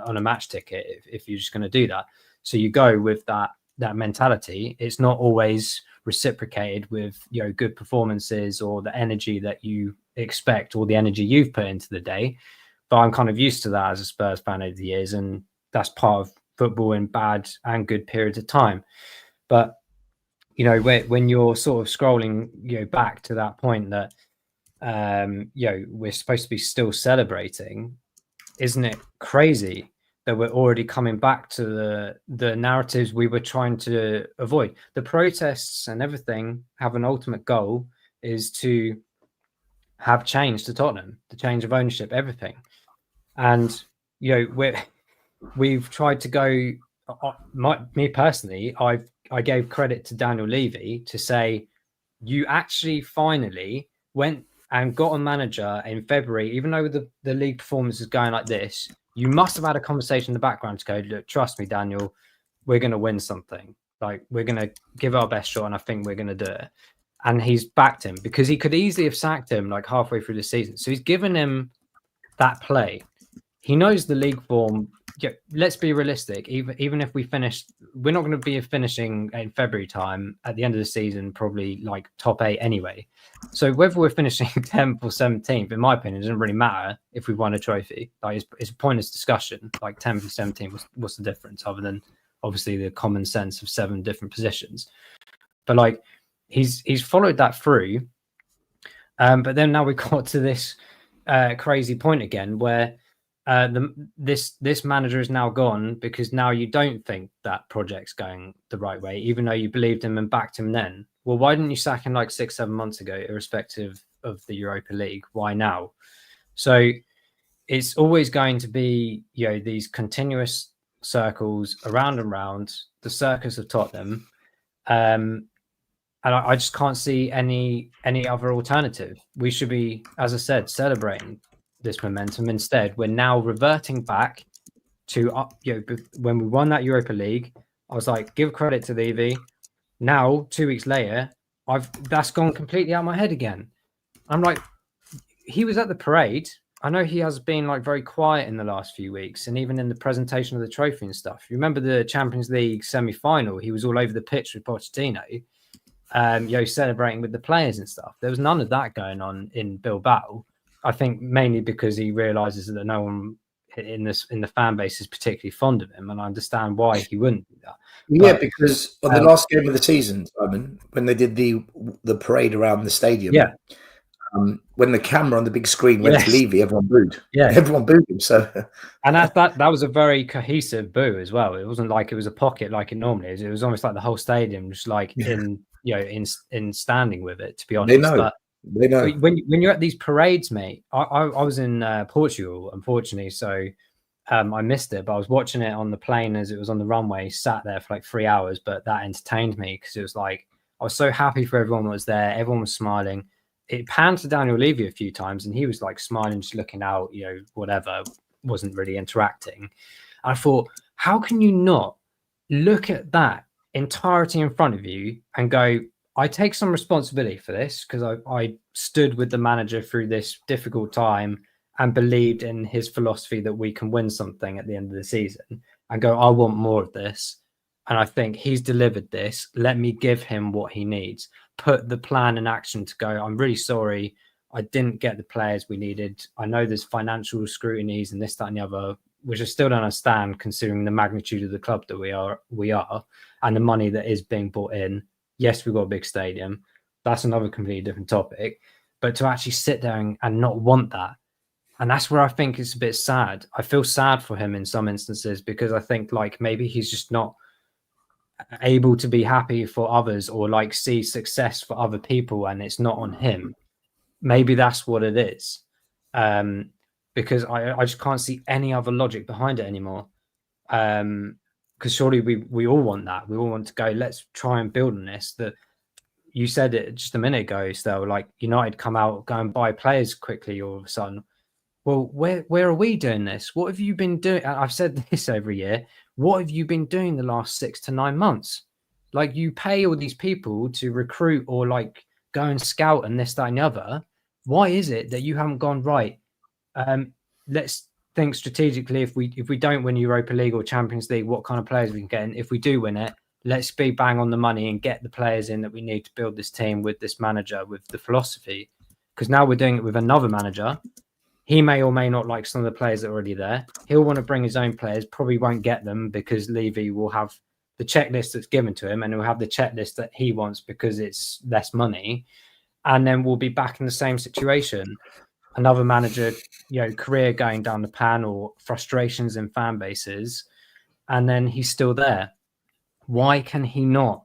on a match ticket if you're just going to do that? So you go with that mentality. It's not always reciprocated with, you know, good performances or the energy that you expect or the energy you've put into the day. but I'm kind of used to that as a Spurs fan over the years, and that's part of football in bad and good periods of time. But you know, when you're sort of scrolling, you know, back to that point that you know, we're supposed to be still celebrating, isn't it crazy that we're already coming back to the narratives we were trying to avoid? The protests and everything have an ultimate goal, is to have change to Tottenham, the change of ownership, everything. And you know, we've tried to go. Me personally, I gave credit to Daniel Levy to say, you actually finally went and got a manager in February, even though the league performance is going like this. You must have had a conversation in the background to go, look, trust me, Daniel, we're going to win something. Like, we're going to give our best shot, and I think we're going to do it. And he's backed him, because he could easily have sacked him like halfway through the season. So he's given him that play. He knows the league form. Yeah, let's be realistic. Even if we finish, we're not going to be finishing in February time at the end of the season, probably like top 8 anyway. So whether we're finishing 10th or 17th, in my opinion, it doesn't really matter if we've won a trophy. Like, it's a pointless discussion. Like 10th and 17th, what's the difference, other than obviously the common sense of 7 different positions? But like, he's followed that through. But then now we got to this crazy point again, where this manager is now gone, because now you don't think that project's going the right way, even though you believed him and backed him then. Well, why didn't you sack him like 6-7 months ago, irrespective of the Europa League? Why now? So it's always going to be, you know, these continuous circles around and round, the circus of Tottenham. And I just can't see any other alternative. We should be, as I said, celebrating this momentum. Instead, we're now reverting back to, you know, when we won that Europa League, I was like, give credit to Levy. Now 2 weeks later, that's gone completely out of my head again. I'm like, he was at the parade. I know he has been like very quiet in the last few weeks, and even in the presentation of the trophy and stuff. You remember the Champions League semi-final? He was all over the pitch with Pochettino, you know, celebrating with the players and stuff. There was none of that going on in Bilbao. I think mainly because he realizes that no one in the fan base is particularly fond of him, and I understand why he wouldn't do that. Yeah, But, because on the last game of the season, Simon, when they did the parade around the stadium, yeah, when the camera on the big screen went to Levy, everyone booed. Yeah, everyone booed him. So, and that was a very cohesive boo as well. It wasn't like it was a pocket like it normally is. It was almost like the whole stadium, just like in standing with it. To be honest, they know. When you're at these parades, mate. I was in Portugal, unfortunately, so I missed it. But I was watching it on the plane as it was on the runway. Sat there for like 3 hours, but that entertained me, because it was like, I was so happy for everyone that was there. Everyone was smiling. It panned to Daniel Levy a few times, and he was like smiling, just looking out, you know, whatever, wasn't really interacting. I thought, how can you not look at that entirety in front of you and go, I take some responsibility for this, because I stood with the manager through this difficult time and believed in his philosophy that we can win something at the end of the season, and go, I want more of this. And I think he's delivered this. Let me give him what he needs. Put the plan in action to go, I'm really sorry, I didn't get the players we needed. I know there's financial scrutinies and this, that, and the other, which I still don't understand, considering the magnitude of the club that we are, and the money that is being brought in. Yes, we've got a big stadium. That's another completely different topic. But to actually sit there and not want that, and that's where I think it's a bit sad. I feel sad for him in some instances, because I think like maybe he's just not able to be happy for others, or like see success for other people, and it's not on him. Maybe that's what it is, because I just can't see any other logic behind it anymore. Because surely we all want that. We all want to go, let's try and build on this. That you said it just a minute ago, still, like United come out, go and buy players quickly all of a sudden. Well, where are we doing this? What have you been doing? I've said this every year. What have you been doing the last 6 to 9 months? Like, you pay all these people to recruit or like go and scout and this, that, and the other. Why is it that you haven't gone, right? Let's think strategically. If we don't win Europa League or Champions League, what kind of players we can get in? If we do win it, let's be bang on the money and get the players in that we need to build this team with this manager, with the philosophy. Because now we're doing it with another manager, he may or may not like some of the players that are already there. He'll want to bring his own players, probably won't get them because Levy will have the checklist that's given to him, and he'll have the checklist that he wants because it's less money. And then we'll be back in the same situation. Another manager, career going down the pan, or frustrations in fan bases, and then he's still there. Why can he not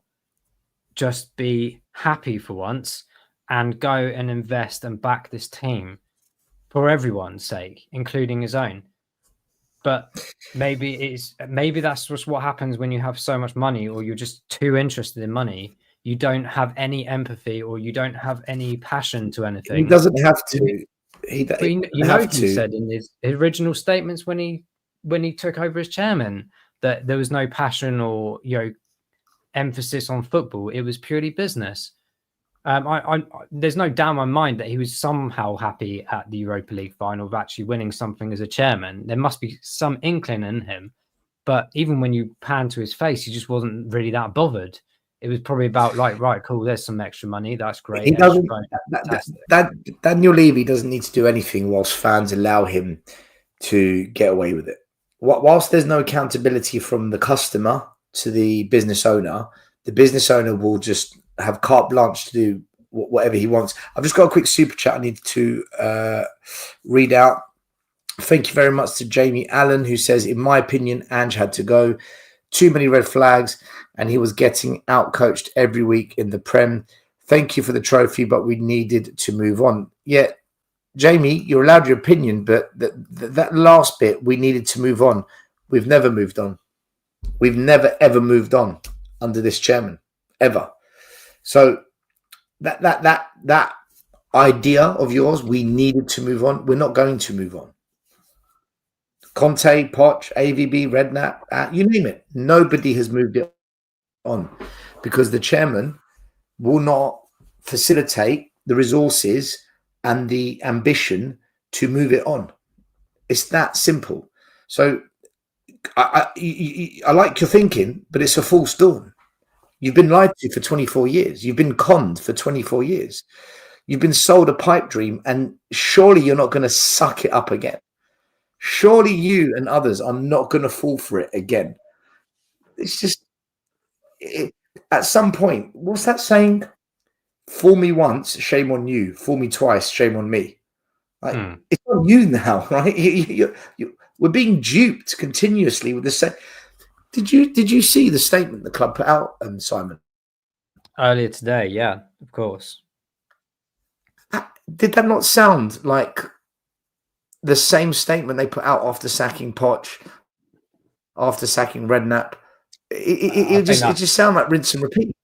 just be happy for once and go and invest and back this team for everyone's sake, including his own? But maybe that's just what happens when you have so much money, or you're just too interested in money. You don't have any empathy, or you don't have any passion to anything. He doesn't have to. He said in his original statements when he took over as chairman that there was no passion or emphasis on football. It was purely business. There's no doubt in my mind that he was somehow happy at the Europa League final of actually winning something as a chairman. There must be some inkling in him, but even when you pan to his face, he just wasn't really that bothered. It was probably about like, right, cool, there's some extra money, that's great. He doesn't. Daniel Levy doesn't need to do anything whilst fans allow him to get away with it. Whilst there's no accountability from the customer to the business owner will just have carte blanche to do whatever he wants. I've just got a quick super chat I need to read out. Thank you very much to Jamie Allen, who says, in my opinion, Ange had to go. Too many red flags, and he was getting out-coached every week in the Prem. Thank you for the trophy, but we needed to move on. Yeah, Jamie, you're allowed your opinion, but that last bit, we needed to move on. We've never moved on. We've never, ever moved on under this chairman, ever. So that idea of yours, we needed to move on. We're not going to move on. Conte, Poch, AVB, Redknapp, you name it. Nobody has moved it on because the chairman will not facilitate the resources and the ambition to move it on. It's that simple. So I like your thinking, but it's a false dawn. You've been lied to for 24 years. You've been conned for 24 years. You've been sold a pipe dream, and surely you're not going to suck it up again. Surely you and others are not going to fall for it again. It's just, at some point, what's that saying? Fool me once, shame on you. Fool me twice, shame on me. It's on you now, right? We're being duped continuously with the same. Did you see the statement the club put out, Simon? Earlier today, yeah, of course. Did that not sound like the same statement they put out after sacking Poch, after sacking Redknapp? It just sounded like rinse and repeat.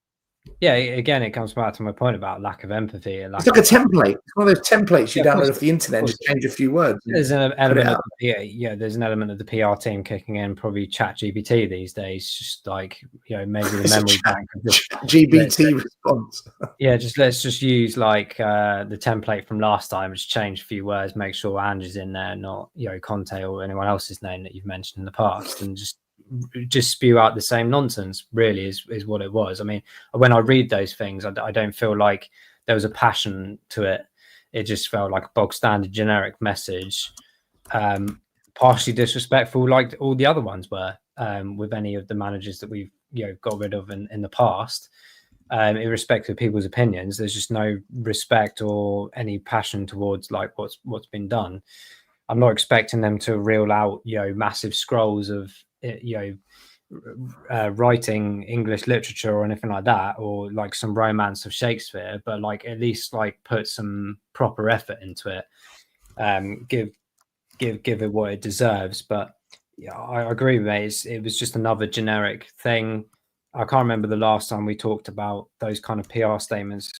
Yeah, again, it comes back to my point about lack of empathy. It's like a template. It's one of those templates you download off the internet and just change a few words. There's an element of there's an element of the PR team kicking in, probably ChatGPT these days, just like maybe the memory bank. GBT response. Yeah, let's just use like the template from last time, just change a few words, make sure Ange is in there, not Conte or anyone else's name that you've mentioned in the past, and just spew out the same nonsense. Really is what it was. I mean, when I read those things, I don't feel like there was a passion to it. It just felt like a bog standard generic message, partially disrespectful, like all the other ones were, with any of the managers that we've got rid of in the past. Irrespective of people's opinions, there's just no respect or any passion towards like what's been done. I'm not expecting them to reel out massive scrolls of writing English literature or anything like that, or like some romance of Shakespeare, but like at least like put some proper effort into it, give it what it deserves. But yeah, I agree with it. It was just another generic thing. I can't remember the last time we talked about those kind of PR statements,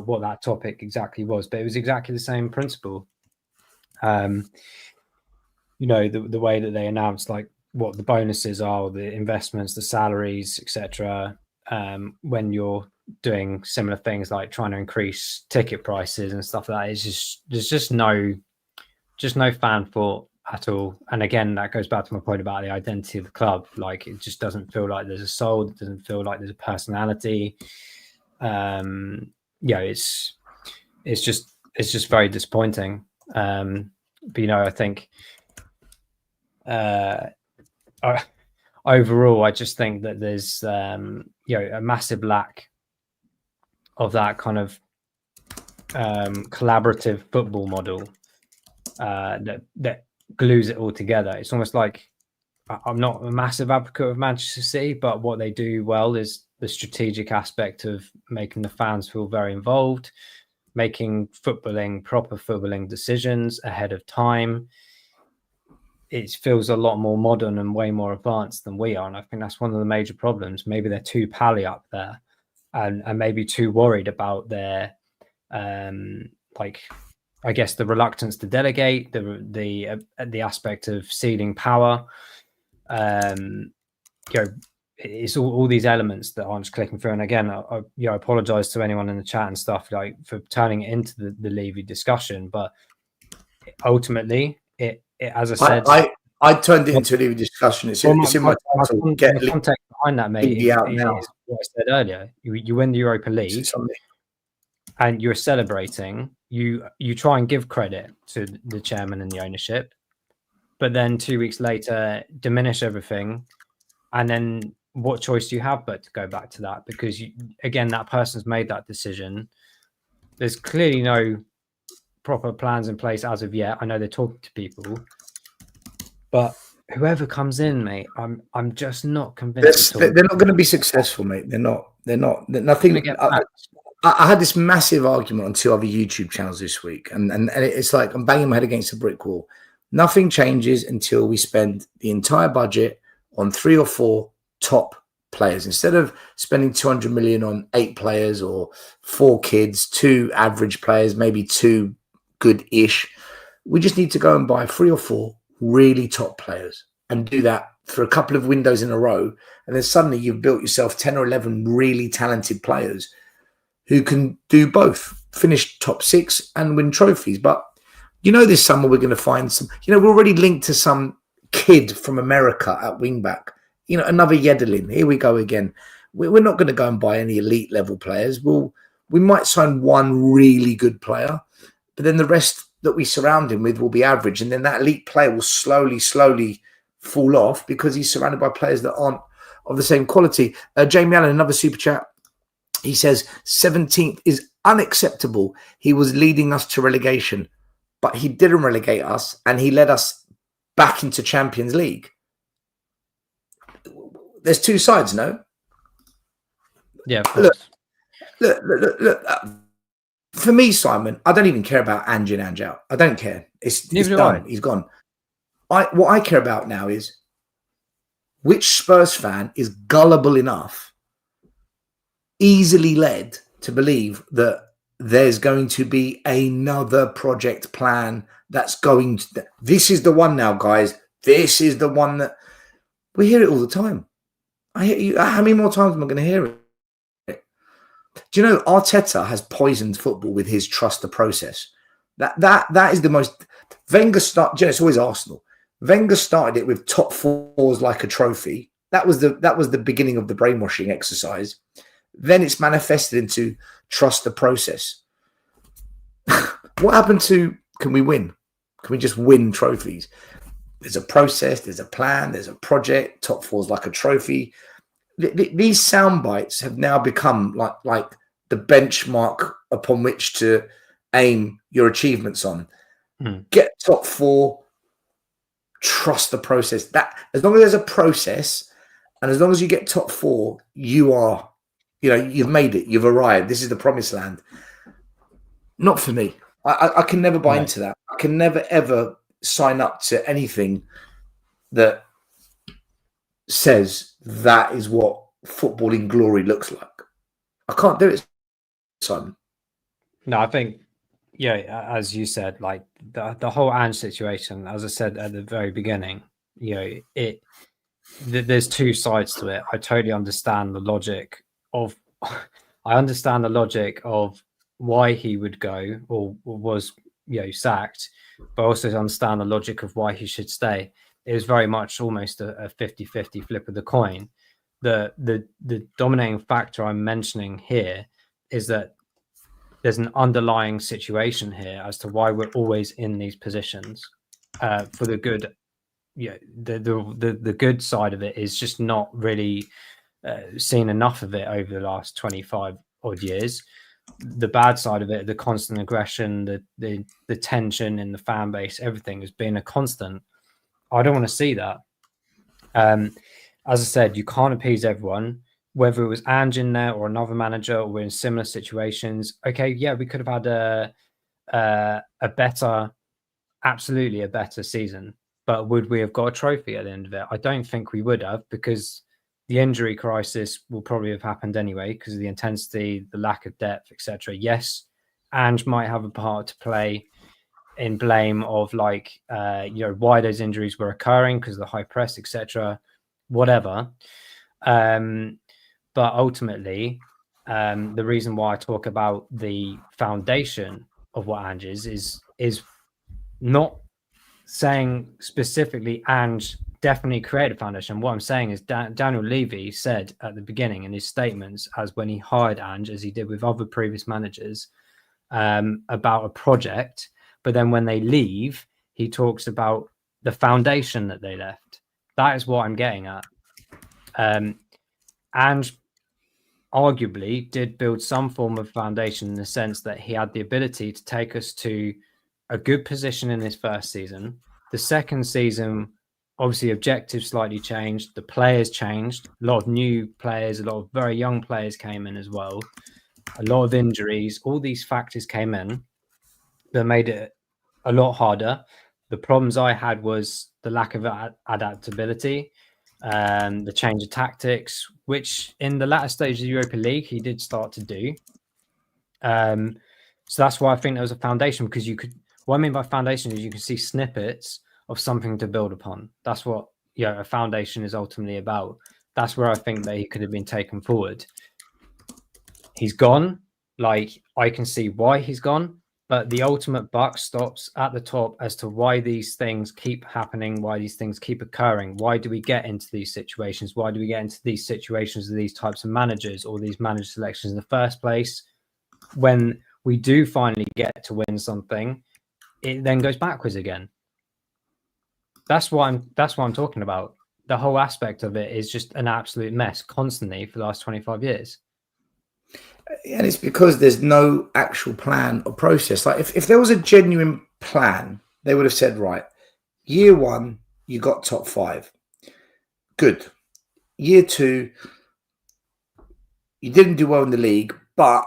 what that topic exactly was, but it was exactly the same principle. The way that they announced like what the bonuses are, the investments, the salaries, etc. When you're doing similar things like trying to increase ticket prices and stuff like that, there's just no fan thought at all. And again, that goes back to my point about the identity of the club. Like, it just doesn't feel like there's a soul. It doesn't feel like there's a personality. It's just very disappointing. I think overall, I just think that there's a massive lack of that kind of collaborative football model that glues it all together. It's almost like, I'm not a massive advocate of Manchester City, but what they do well is the strategic aspect of making the fans feel very involved, making proper footballing decisions ahead of time. It feels a lot more modern and way more advanced than we are. And I think that's one of the major problems. Maybe they're too pally up there and maybe too worried about their, I guess, the reluctance to delegate, the aspect of ceding power. It's all these elements that aren't just clicking through. And again, I apologize to anyone in the chat and stuff for turning it into the Levy discussion, but ultimately, it as I said, I turned it into a Levy discussion. It's in my title. The context behind that, mate, is what I said earlier. You win the Europa League, and you're celebrating. You try and give credit to the chairman and the ownership, but then 2 weeks later diminish everything, and then what choice do you have but to go back to that? Because again, that person's made that decision. There's clearly no proper plans in place as of yet. I know they're talking to people, but whoever comes in, mate, I'm just not convinced. They're not going to be successful, mate. They're not. Nothing. I had this massive argument on 2 other YouTube channels this week, and it's like I'm banging my head against a brick wall. Nothing changes until we spend the entire budget on 3 or 4 top players. Instead of spending 200 million on 8 players or 4 kids, 2 average players, maybe 2 good-ish, we just need to go and buy 3 or 4 really top players and do that for a couple of windows in a row. And then suddenly you've built yourself 10 or 11 really talented players who can do both, finish top 6 and win trophies. But this summer we're going to find some, we're already linked to some kid from America at wingback, another Yedelin. Here we go again. We're not going to go and buy any elite level players. We might sign 1 really good player, but then the rest that we surround him with will be average. And then that elite player will slowly fall off because he's surrounded by players that aren't of the same quality. Jamie Allen, another super chat. He says 17th is unacceptable. He was leading us to relegation, but he didn't relegate us and he led us back into Champions League. There's 2 sides, no? Yeah, of course. Look. For me, Simon, I don't even care about Ange in, Ange out. I don't care. It's done. He's gone. What I care about now is which Spurs fan is gullible enough, easily led to believe that there's going to be another project plan that's going to... This is the one now, guys. This is the one that... We hear it all the time. I hear you. How many more times am I going to hear it? Do you know Arteta has poisoned football with his trust the process? That is the most... Wenger it's always Arsenal. Wenger started it with top 4s like a trophy. That was the beginning of the brainwashing exercise. Then it's manifested into trust the process. What happened to can we win? Can we just win trophies? There's a process, there's a plan, there's a project. Top 4's like a trophy. These sound bites have now become like the benchmark upon which to aim your achievements on. Get top 4, trust the process. That as long as there's a process and as long as you get top 4, you are, you've made it, you've arrived. This is the promised land. Not for me. I can never buy into that. I can never ever sign up to anything that says that is what footballing glory looks like. I can't do it, Simon. No, I think, as you said, like the whole Ange situation, as I said at the very beginning, there's 2 sides to it. I totally understand the logic of, why he would go or was, sacked, but I also understand the logic of why he should stay. It was very much almost a 50-50 flip of the coin. The dominating factor I'm mentioning here is that there's an underlying situation here as to why we're always in these positions. for the good. Yeah, the good side of it is just not really seen enough of it over the last 25 odd years. The bad side of it, the constant aggression, the tension in the fan base, everything has been a constant. I don't want to see that. As I said, you can't appease everyone. Whether it was Ange in there or another manager, or we're in similar situations. Okay, yeah, we could have had a better, absolutely a better season. But would we have got a trophy at the end of it? I don't think we would have, because the injury crisis will probably have happened anyway because of the intensity, the lack of depth, etc. Yes, Ange might have a part to play in blame of like why those injuries were occurring because of the high press, etc. Whatever. But ultimately, the reason why I talk about the foundation of what Ange is not saying specifically Ange definitely created a foundation. What I'm saying is Daniel Levy said at the beginning in his statements, as when he hired Ange, as he did with other previous managers, about a project. But then when they leave, he talks about the foundation that they left. That is what I'm getting at. Ange arguably did build some form of foundation in the sense that he had the ability to take us to a good position in his first season. The second season, obviously, objectives slightly changed. The players changed. A lot of new players, a lot of very young players came in as well. A lot of injuries. All these factors came in that made it a lot harder. The problems I had was the lack of adaptability, the change of tactics, which in the latter stage of the Europa League, he did start to do. So that's why I think there was a foundation, because you could, what I mean by foundation is you can see snippets of something to build upon. That's what a foundation is ultimately about. That's where I think that he could have been taken forward. He's gone. Like, I can see why he's gone, but the ultimate buck stops at the top as to why these things keep happening, why these things keep occurring. Why do we get into these situations? Why do we get into these situations with these types of managers or these manager selections in the first place? When we do finally get to win something, it then goes backwards again. That's what I'm talking about. The whole aspect of it is just an absolute mess constantly for the last 25 years. And it's because there's no actual plan or process. Like if there was a genuine plan, they would have said, right, year one, you got top 5. Good. Year 2, you didn't do well in the league, but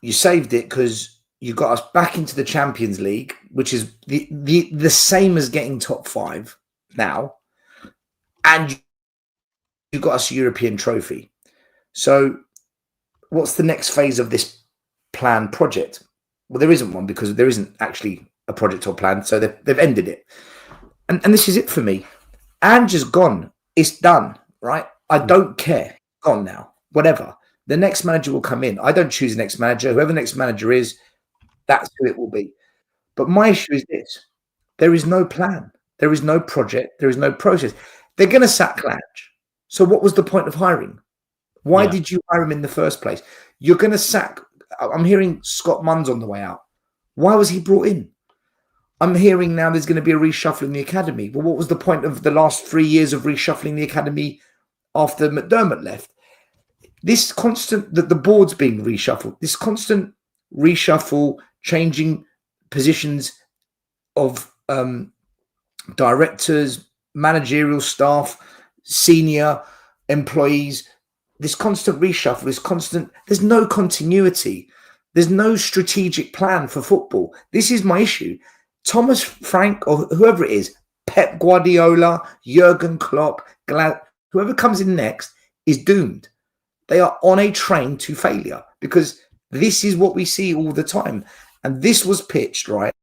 you saved it because you got us back into the Champions League, which is the same as getting top 5 now. And you got us a European trophy. So what's the next phase of this plan project? Well, there isn't one, because there isn't actually a project or plan. So they've ended it. And this is it for me. Ange is gone. It's done, right? I don't care. Gone now. Whatever. The next manager will come in. I don't choose the next manager. Whoever the next manager is, that's who it will be. But my issue is this. There is no plan. There is no project. There is no process. They're going to sack Ange. So what was the point of hiring? Why did you hire him in the first place? You're going to sack. I'm hearing Scott Munn's on the way out. Why was he brought in? I'm hearing now there's going to be a reshuffle in the academy. Well, what was the point of the last 3 years of reshuffling the academy after McDermott left? This constant, that the board's being reshuffled, this constant reshuffle, changing positions of directors, managerial staff, senior employees, this constant reshuffle, there's no continuity. There's no strategic plan for football. This is my issue. Thomas Frank, or whoever it is, Pep Guardiola, Jurgen Klopp, whoever comes in next is doomed. They are on a train to failure, because this is what we see all the time. And this was pitched, right?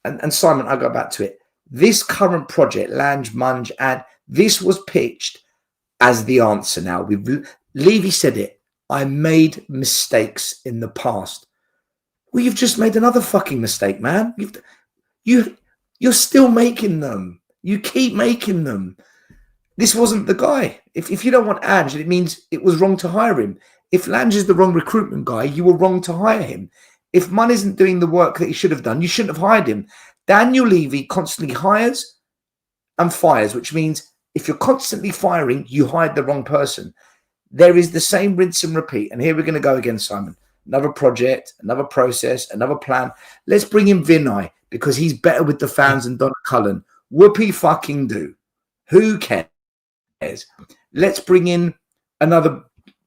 And Simon, I'll go back to it. This current project, Lange, Munge, and this was pitched as the answer now. Levy said it. I made mistakes in the past. Well, you've just made another fucking mistake, man. You're still making them. You keep making them. This wasn't the guy. If you don't want Ange, it means it was wrong to hire him. If Lange is the wrong recruitment guy, you were wrong to hire him. If Munn isn't doing the work that he should have done, you shouldn't have hired him. Daniel Levy constantly hires and fires, which means if you're constantly firing, you hired the wrong person. There is the same rinse and repeat. And here we're going to go again, Simon. Another project, another process, another plan. Let's bring in Vinay because he's better with the fans than Donna Cullen. Whoopie fucking do. Who cares? Let's bring in another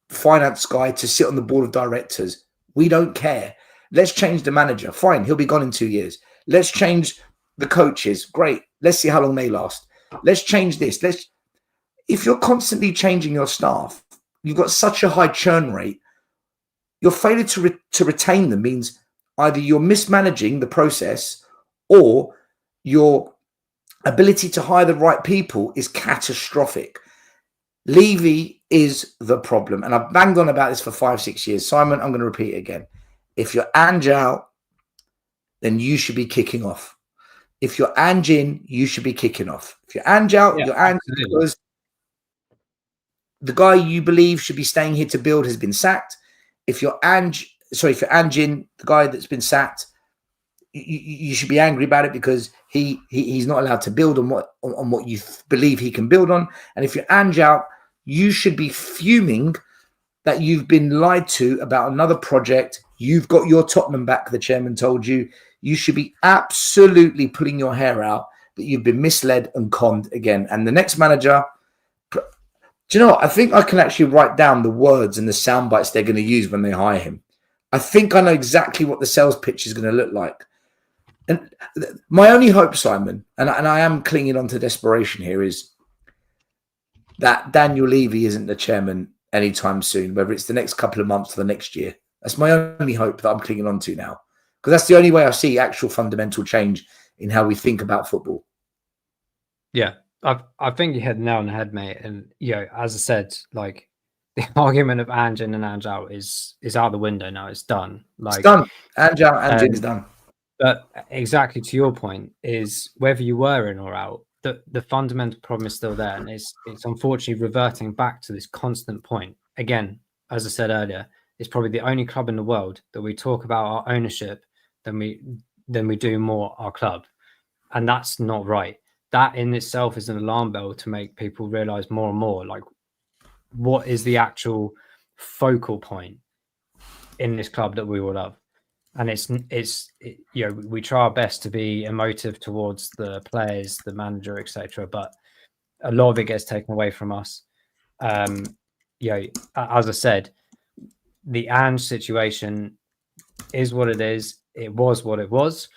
finance guy to sit on the board of directors. We don't care. Let's change the manager. Fine, he'll be gone in 2 years. Let's change the coaches. Great. Let's see how long they last. Let's change this. If you're constantly changing your staff, you've got such a high churn rate, your failure to retain them means either you're mismanaging the process or your ability to hire the right people is catastrophic. Levy is the problem. And I've banged on about this for 5-6 years. Simon, I'm going to repeat it again. If you're Ange out, then you should be kicking off. If you're Ange in, you should be kicking off. If you're Ange out, you're Ange because the guy you believe should be staying here to build has been sacked. If you're Ange in, the guy that's been sacked, you should be angry about it because he's not allowed to build on what you believe he can build on. And if you're Ange out, you should be fuming that you've been lied to about another project. You've got your Tottenham back, the chairman told you. You should be absolutely pulling your hair out that you've been misled and conned again. And the next manager, do you know what? I think I can actually write down the words and the sound bites they're going to use when they hire him. I think I know exactly what the sales pitch is going to look like. And my only hope, Simon, and I am clinging on to desperation here, is that Daniel Levy isn't the chairman anytime soon, whether it's the next couple of months or the next year. That's my only hope that I'm clinging on to now. Because that's the only way I see actual fundamental change in how we think about football. Yeah, I think you hit the nail on the head, mate. And, as I said, like, the argument of Ange in and Ange out is out the window now. It's done. Like, it's done. Ange out, Ange in is done. But exactly to your point is whether you were in or out, the fundamental problem is still there. And it's unfortunately reverting back to this constant point. Again, as I said earlier, it's probably the only club in the world that we talk about our ownership than we do more our club. And that's not right. That in itself is an alarm bell to make people realize more and more, like, what is the actual focal point in this club that we all love. And we try our best to be emotive towards the players, the manager, etc. But a lot of it gets taken away from us. As I said, the Ange situation is what it is. It was what it was.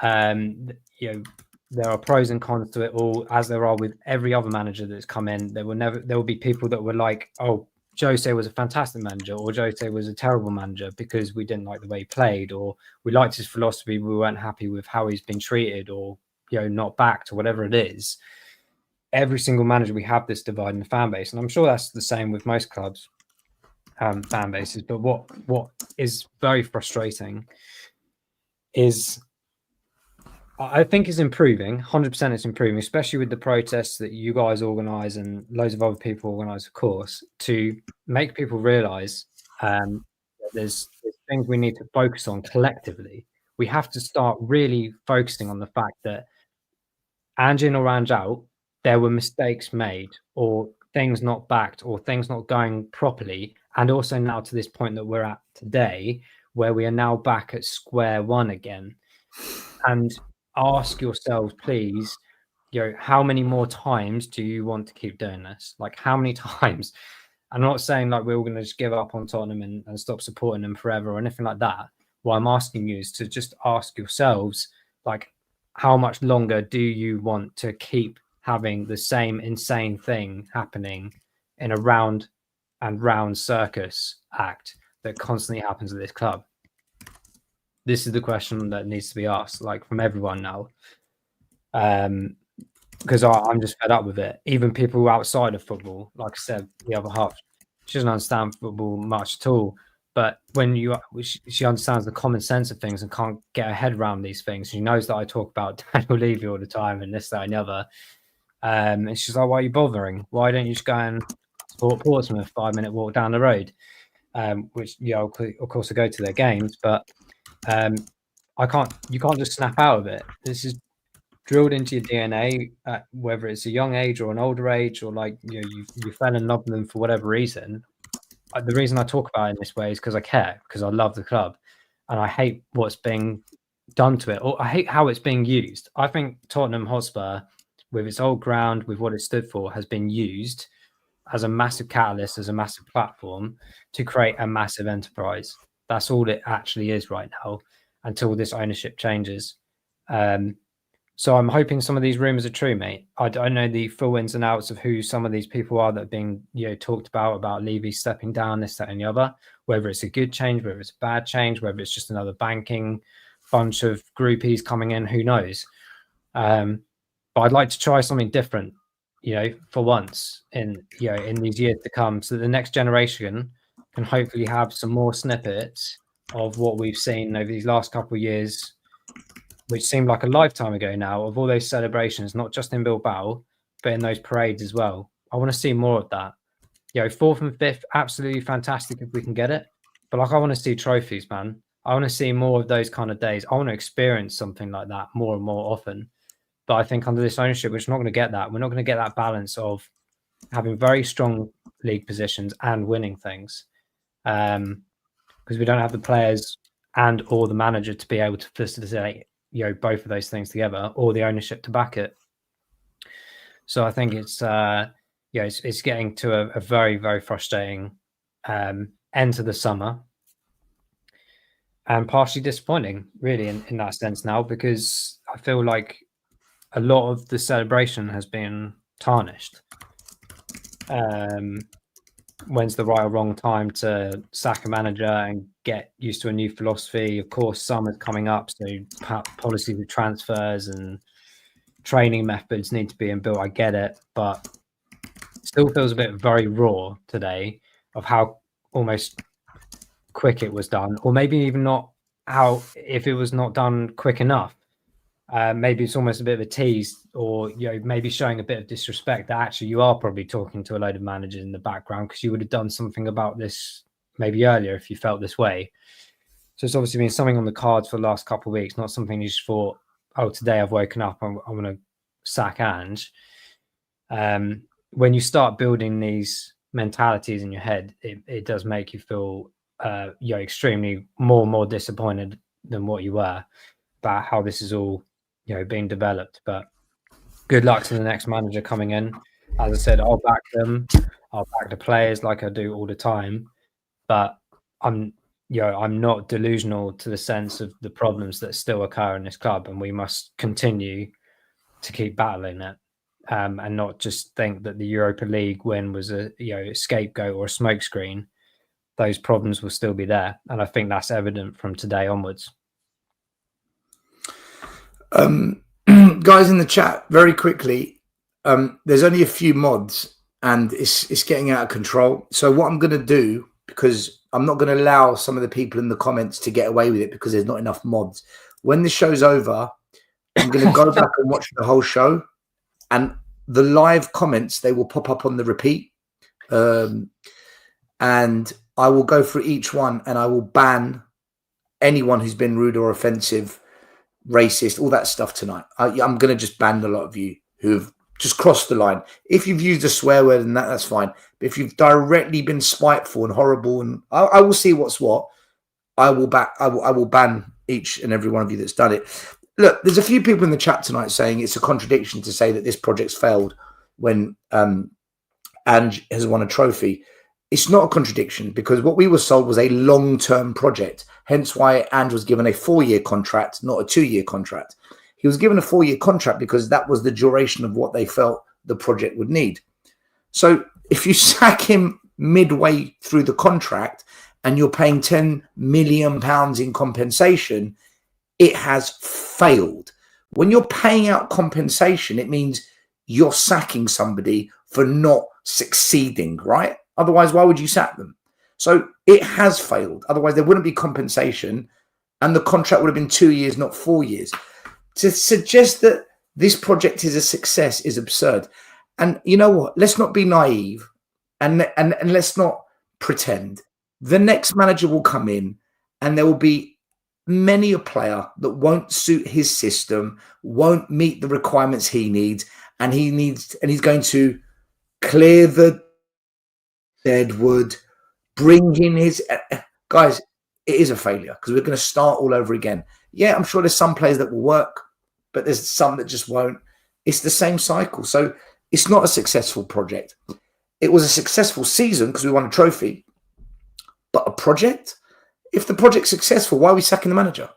There are pros and cons to it all, as there are with every other manager that's come in. There will be people that were like, "Oh, Jose was a fantastic manager," or "Jose was a terrible manager because we didn't like the way he played," or "We liked his philosophy, but we weren't happy with how he's been treated," or not backed, or whatever it is. Every single manager, we have this divide in the fan base, and I'm sure that's the same with most clubs. Fan bases. But what is very frustrating is, I think, is improving. 100% it's improving, especially with the protests that you guys organize and loads of other people organize, of course, to make people realize there's things we need to focus on collectively. We have to start really focusing on the fact that Ange in or Ange out, there were mistakes made, or things not backed, or things not going properly. And also now to this point that we're at today, where we are now back at square one again. And ask yourselves, please, how many more times do you want to keep doing this? Like, how many times? I'm not saying like we're all going to just give up on Tottenham and stop supporting them forever or anything like that. What I'm asking you is to just ask yourselves, like, how much longer do you want to keep having the same insane thing happening in a round and round circus act that constantly happens at this club? This is the question that needs to be asked, like, from everyone now. Because I'm just fed up with it. Even people outside of football, like I said, the other half, she doesn't understand football much at all. But when she understands the common sense of things and can't get her head around these things. She knows that I talk about Daniel Levy all the time and this, that, and the other. And she's like, "Why are you bothering? Why don't you just go and support Portsmouth, 5-minute walk down the road?" Which, of course, I go to their games, but you can't just snap out of it. This is drilled into your DNA, whether it's a young age or an older age, or like you fell in love with them for whatever reason. The reason I talk about it in this way is because I care, because I love the club, and I hate what's being done to it, or I hate how it's being used. I think Tottenham Hotspur, with its old ground, with what it stood for, has been used as a massive catalyst, as a massive platform to create a massive enterprise. That's all it actually is right now, until this ownership changes. So I'm hoping some of these rumors are true, mate. I don't know the full ins and outs of who some of these people are that are being talked about Levy stepping down, this, that, and the other. Whether it's a good change, whether it's a bad change, whether it's just another banking bunch of groupies coming in, who knows? But I'd like to try something different, for once in these years to come, so that the next generation can hopefully have some more snippets of what we've seen over these last couple of years, which seemed like a lifetime ago now, of all those celebrations, not just in Bilbao, but in those parades as well. I want to see more of that. 4th and 5th, absolutely fantastic if we can get it. But I want to see trophies, man. I want to see more of those kind of days. I want to experience something like that more and more often. But I think under this ownership, we're just not going to get that. We're not going to get that balance of having very strong league positions and winning things. Because we don't have the players and or the manager to be able to facilitate both of those things together, or the ownership to back it. So I think it's it's getting to a very, very frustrating end to the summer, and partially disappointing, really, in that sense now, because I feel like a lot of the celebration has been tarnished. When's the right or wrong time to sack a manager and get used to a new philosophy? Of course, summer's coming up, so policies of transfers and training methods need to be inbuilt. I get it, but it still feels a bit very raw today of how almost quick it was done, or maybe even not how, if it was not done quick enough. Maybe it's almost a bit of a tease, or maybe showing a bit of disrespect that actually you are probably talking to a load of managers in the background, because you would have done something about this maybe earlier if you felt this way. So it's obviously been something on the cards for the last couple of weeks, not something you just thought, oh, today I've woken up, I'm going to sack Ange. When you start building these mentalities in your head, it does make you feel extremely more and more disappointed than what you were about how this is all being developed. But good luck to the next manager coming in. As I said, I'll back them. I'll back the players like I do all the time. But I'm not delusional to the sense of the problems that still occur in this club, and we must continue to keep battling it, and not just think that the Europa League win was a scapegoat or a smokescreen. Those problems will still be there, and I think that's evident from today onwards. Guys in the chat, very quickly, there's only a few mods and it's getting out of control. So what I'm going to do, because I'm not going to allow some of the people in the comments to get away with it because there's not enough mods, when the show's over, I'm going to go back and watch the whole show, and the live comments, they will pop up on the repeat, and I will go through each one and I will ban anyone who's been rude or offensive, racist, all that stuff tonight. I'm going to just ban a lot of you who've just crossed the line. If you've used a swear word and that's fine. But if you've directly been spiteful and horrible, and I will see what's what, I will ban each and every one of you that's done it. Look, there's a few people in the chat tonight saying it's a contradiction to say that this project's failed when Ange has won a trophy. It's not a contradiction, because what we were sold was a long-term project. Hence why Ange was given a 4-year contract, not a 2-year contract. He was given a 4-year contract because that was the duration of what they felt the project would need. So if you sack him midway through the contract and you're paying £10 million in compensation, it has failed. When you're paying out compensation, it means you're sacking somebody for not succeeding, right? Otherwise, why would you sack them? So it has failed. Otherwise, there wouldn't be compensation, and the contract would have been 2 years, not 4 years. To suggest that this project is a success is absurd. And you know what? Let's not be naive, and let's not pretend. The next manager will come in, and there will be many a player that won't suit his system, won't meet the requirements he needs, and he's going to clear the dead wood, bring in his guys. It is a failure because we're going to start all over again. Yeah, I'm sure there's some players that will work, but there's some that just won't. It's the same cycle. So it's not a successful project. It was a successful season because we won a trophy, but a project? If the project's successful, why are we sacking the manager?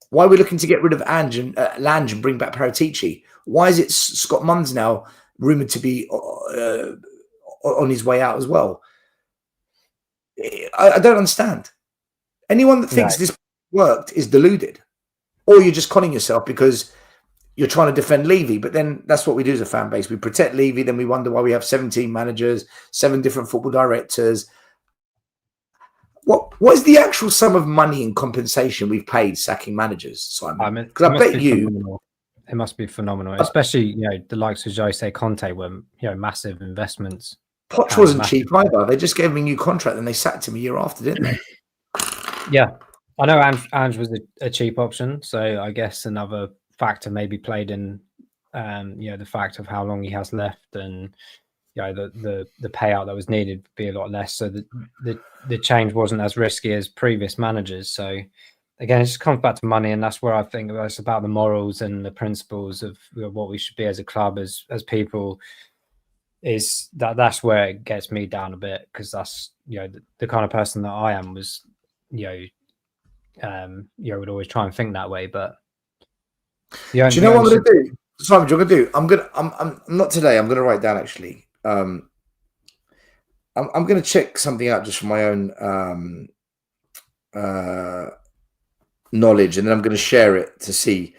Why are we looking to get rid of Ange and Lange and bring back Paratici? Why is it Scott Munn's now rumoured to be on his way out as well? I don't understand. Anyone that thinks this worked is deluded, or you're just conning yourself because you're trying to defend Levy. But then that's what we do as a fan base. We protect Levy, then we wonder why we have 17 managers, 7 different football directors. What is the actual sum of money and compensation we've paid sacking managers, Simon? Because I bet you it must be phenomenal, especially the likes of Jose Conte were massive investments. Poch wasn't cheap either. They just gave him a new contract and they sacked him a year after, didn't they? Yeah, I know Ange was a cheap option, so I guess another factor maybe played in, the fact of how long he has left, and the payout that was needed would be a lot less. So the change wasn't as risky as previous managers. So again, it just comes back to money, and that's where I think it's about the morals and the principles of what we should be as a club, as people. That's where it gets me down a bit, because that's the kind of person that I am was would always try and think that way. But do you know what I'm going to do, Simon? Do you know what I'm going to do? I'm not today. I'm going to write down actually. I'm going to check something out just for my own knowledge, and then I'm going to share it to see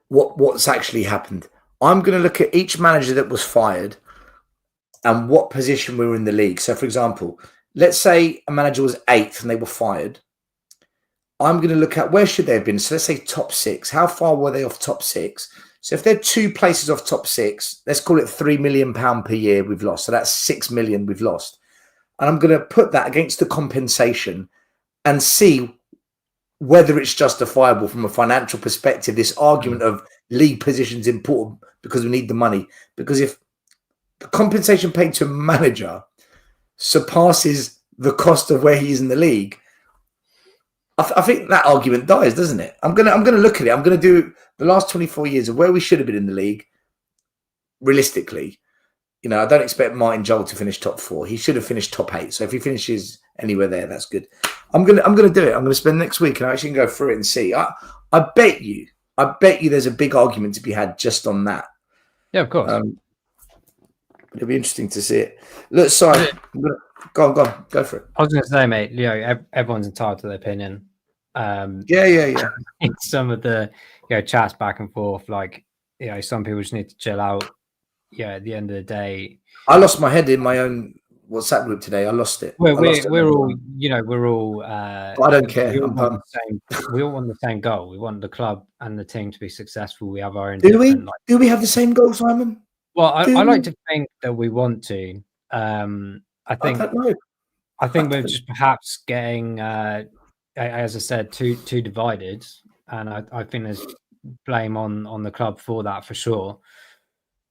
what's actually happened. I'm going to look at each manager that was fired and what position we were in the league. So, for example, let's say a manager was 8th and they were fired. I'm going to look at where should they have been. So let's say top 6. How far were they off top 6? So if they're 2 places off top 6, let's call it £3 million per year we've lost. So that's 6 million we've lost. And I'm going to put that against the compensation and see whether it's justifiable from a financial perspective, this argument of league position is important because we need the money. Because if the compensation paid to a manager surpasses the cost of where he is in the league, I think that argument dies, doesn't it? I'm gonna look at it. I'm gonna do the last 24 years of where we should have been in the league. Realistically, I don't expect Martin Jol to finish top 4. He should have finished top 8. So if he finishes anywhere there, that's good. I'm gonna do it. I'm gonna spend next week and I actually can go through it and see. I bet you there's a big argument to be had just on that. Yeah, of course. It'll be interesting to see it. Look, sorry. Go on, go for it. I was going to say, mate, everyone's entitled to their opinion. Yeah. Some of the chats back and forth, some people just need to chill out. Yeah, at the end of the day, I lost my head in my own WhatsApp group today. I lost it. We're all. I don't care. We all want the same goal. We want the club and the team to be successful. We have our own. Do we have the same goal, Simon? Well, I like to think that we want to. I think we're just perhaps getting, as I said, too divided, and I think there's blame on the club for that for sure.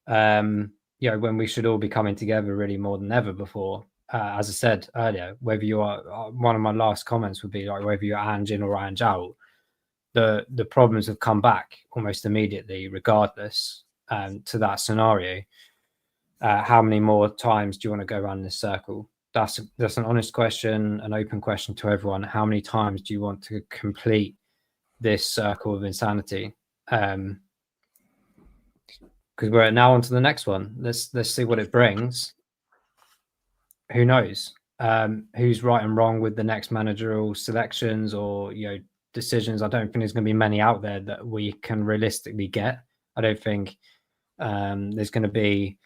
When we should all be coming together really more than ever before. As I said earlier, whether you are, one of my last comments would be whether you're Ange in or Ange out, the problems have come back almost immediately, regardless. To that scenario, how many more times do you want to go around this circle? That's an honest question, an open question to everyone. How many times do you want to complete this circle of insanity? Because we're now on to the next one. Let's see what it brings. Who knows? Who's right and wrong with the next managerial selections or decisions? I don't think there's going to be many out there that we can realistically get. I don't think there's going to be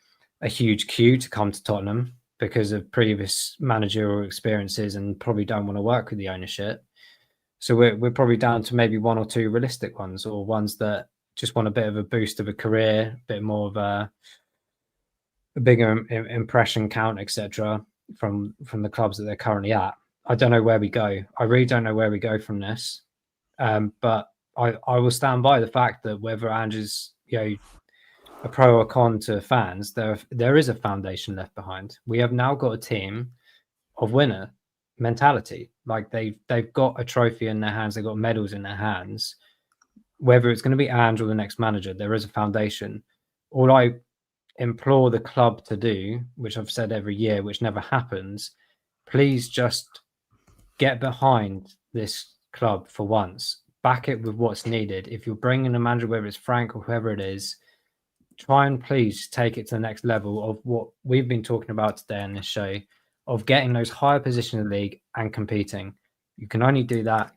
a huge queue to come to Tottenham because of previous managerial experiences and probably don't want to work with the ownership. So we're probably down to maybe 1 or 2 realistic ones, or ones that just want a bit of a boost of a career, a bit more of a bigger impression count, etc. from the clubs that they're currently at. I don't know where we go. I really don't know where we go from this. But I will stand by the fact that whether Ange is, a pro or con to fans, there is a foundation left behind. We have now got a team of winner mentality. Like they've got a trophy in their hands, they've got medals in their hands. Whether it's going to be Ange or the next manager, there is a foundation. All I implore the club to do, which I've said every year, which never happens, please just get behind this club for once. Back it with what's needed. If you're bringing a manager, whether it's Frank or whoever it is, try and please take it to the next level of what we've been talking about today on this show, of getting those higher positions in the league and competing. You can only do that,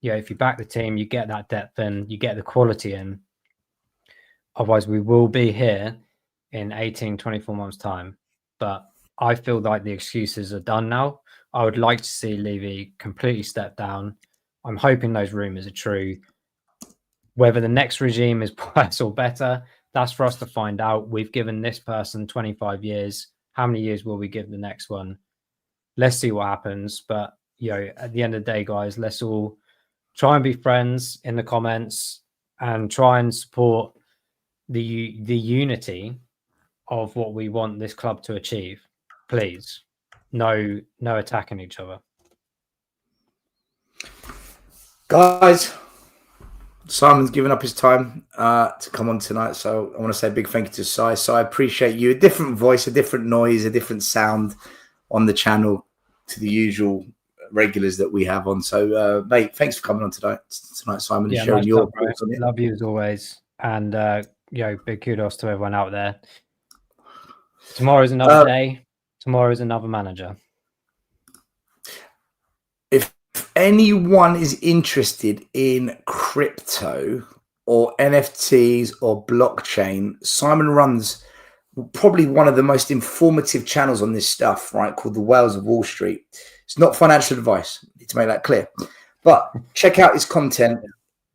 if you back the team, you get that depth in, you get the quality in. Otherwise, we will be here in 18, 24 months' time. But I feel like the excuses are done now. I would like to see Levy completely step down. I'm hoping those rumours are true. Whether the next regime is worse or better, that's for us to find out. We've given this person 25 years. How many years will we give the next one? Let's see what happens. But, at the end of the day, guys, let's all try and be friends in the comments and try and support the unity of what we want this club to achieve. Please. No attacking each other. Guys, Simon's given up his time to come on tonight, so I want to say a big thank you to Si. So I appreciate you. A different voice, a different noise, a different sound on the channel to the usual regulars that we have on. So, mate, thanks for coming on tonight, Simon, and sharing your thoughts on it. Love you as always. And, big kudos to everyone out there. Tomorrow's another day. Tomorrow's another manager. If anyone is interested in crypto or NFTs or blockchain, Simon runs probably one of the most informative channels on this stuff, right? Called the Whales of Wall Street. It's not financial advice. I need to make that clear. But check out his content.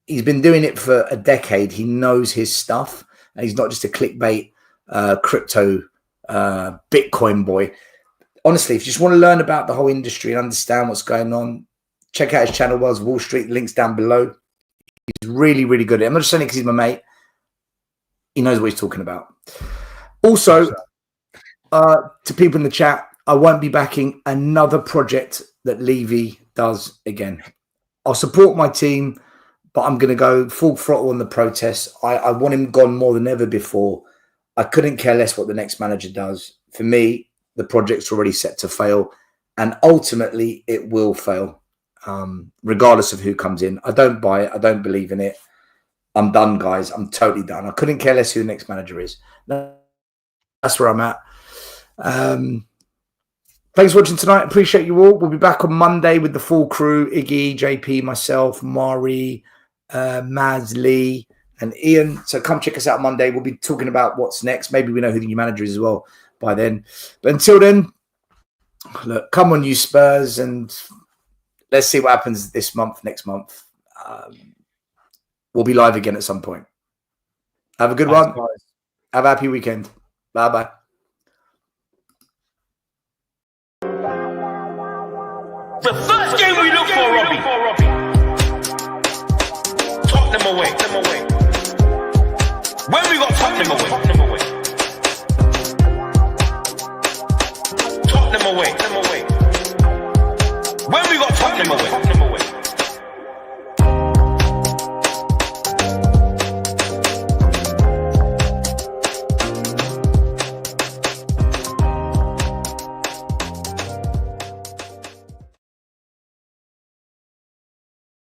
He's been doing it for a decade. He knows his stuff. And he's not just a clickbait crypto Bitcoin boy. Honestly, if you just want to learn about the whole industry and understand what's going on, check out his channel, Whales of Wall Street. Links down below. He's really, really good at it. I'm not just saying it because he's my mate. He knows what he's talking about. Also, to people in the chat, I won't be backing another project that Levy does again. I'll support my team, but I'm going to go full throttle on the protests. I want him gone more than ever before. I couldn't care less what the next manager does. For me, the project's already set to fail, and ultimately it will fail, regardless of who comes in. I don't buy it. I don't believe in it. I'm done, guys. I'm totally done. I couldn't care less who the next manager is. That's where I'm at. Thanks for watching tonight. Appreciate you all. We'll be back on Monday with the full crew: Iggy, JP, myself, Mari, Maz, Lee, and Ian. So come check us out Monday. We'll be talking about what's next. Maybe we know who the new manager is as well by then. But until then, look, come on, you Spurs, and let's see what happens this month, next month. We'll be live again at some point. Have a good one. Guys. Have a happy weekend. Bye-bye. The first game we look for, Robbie. Tottenham away.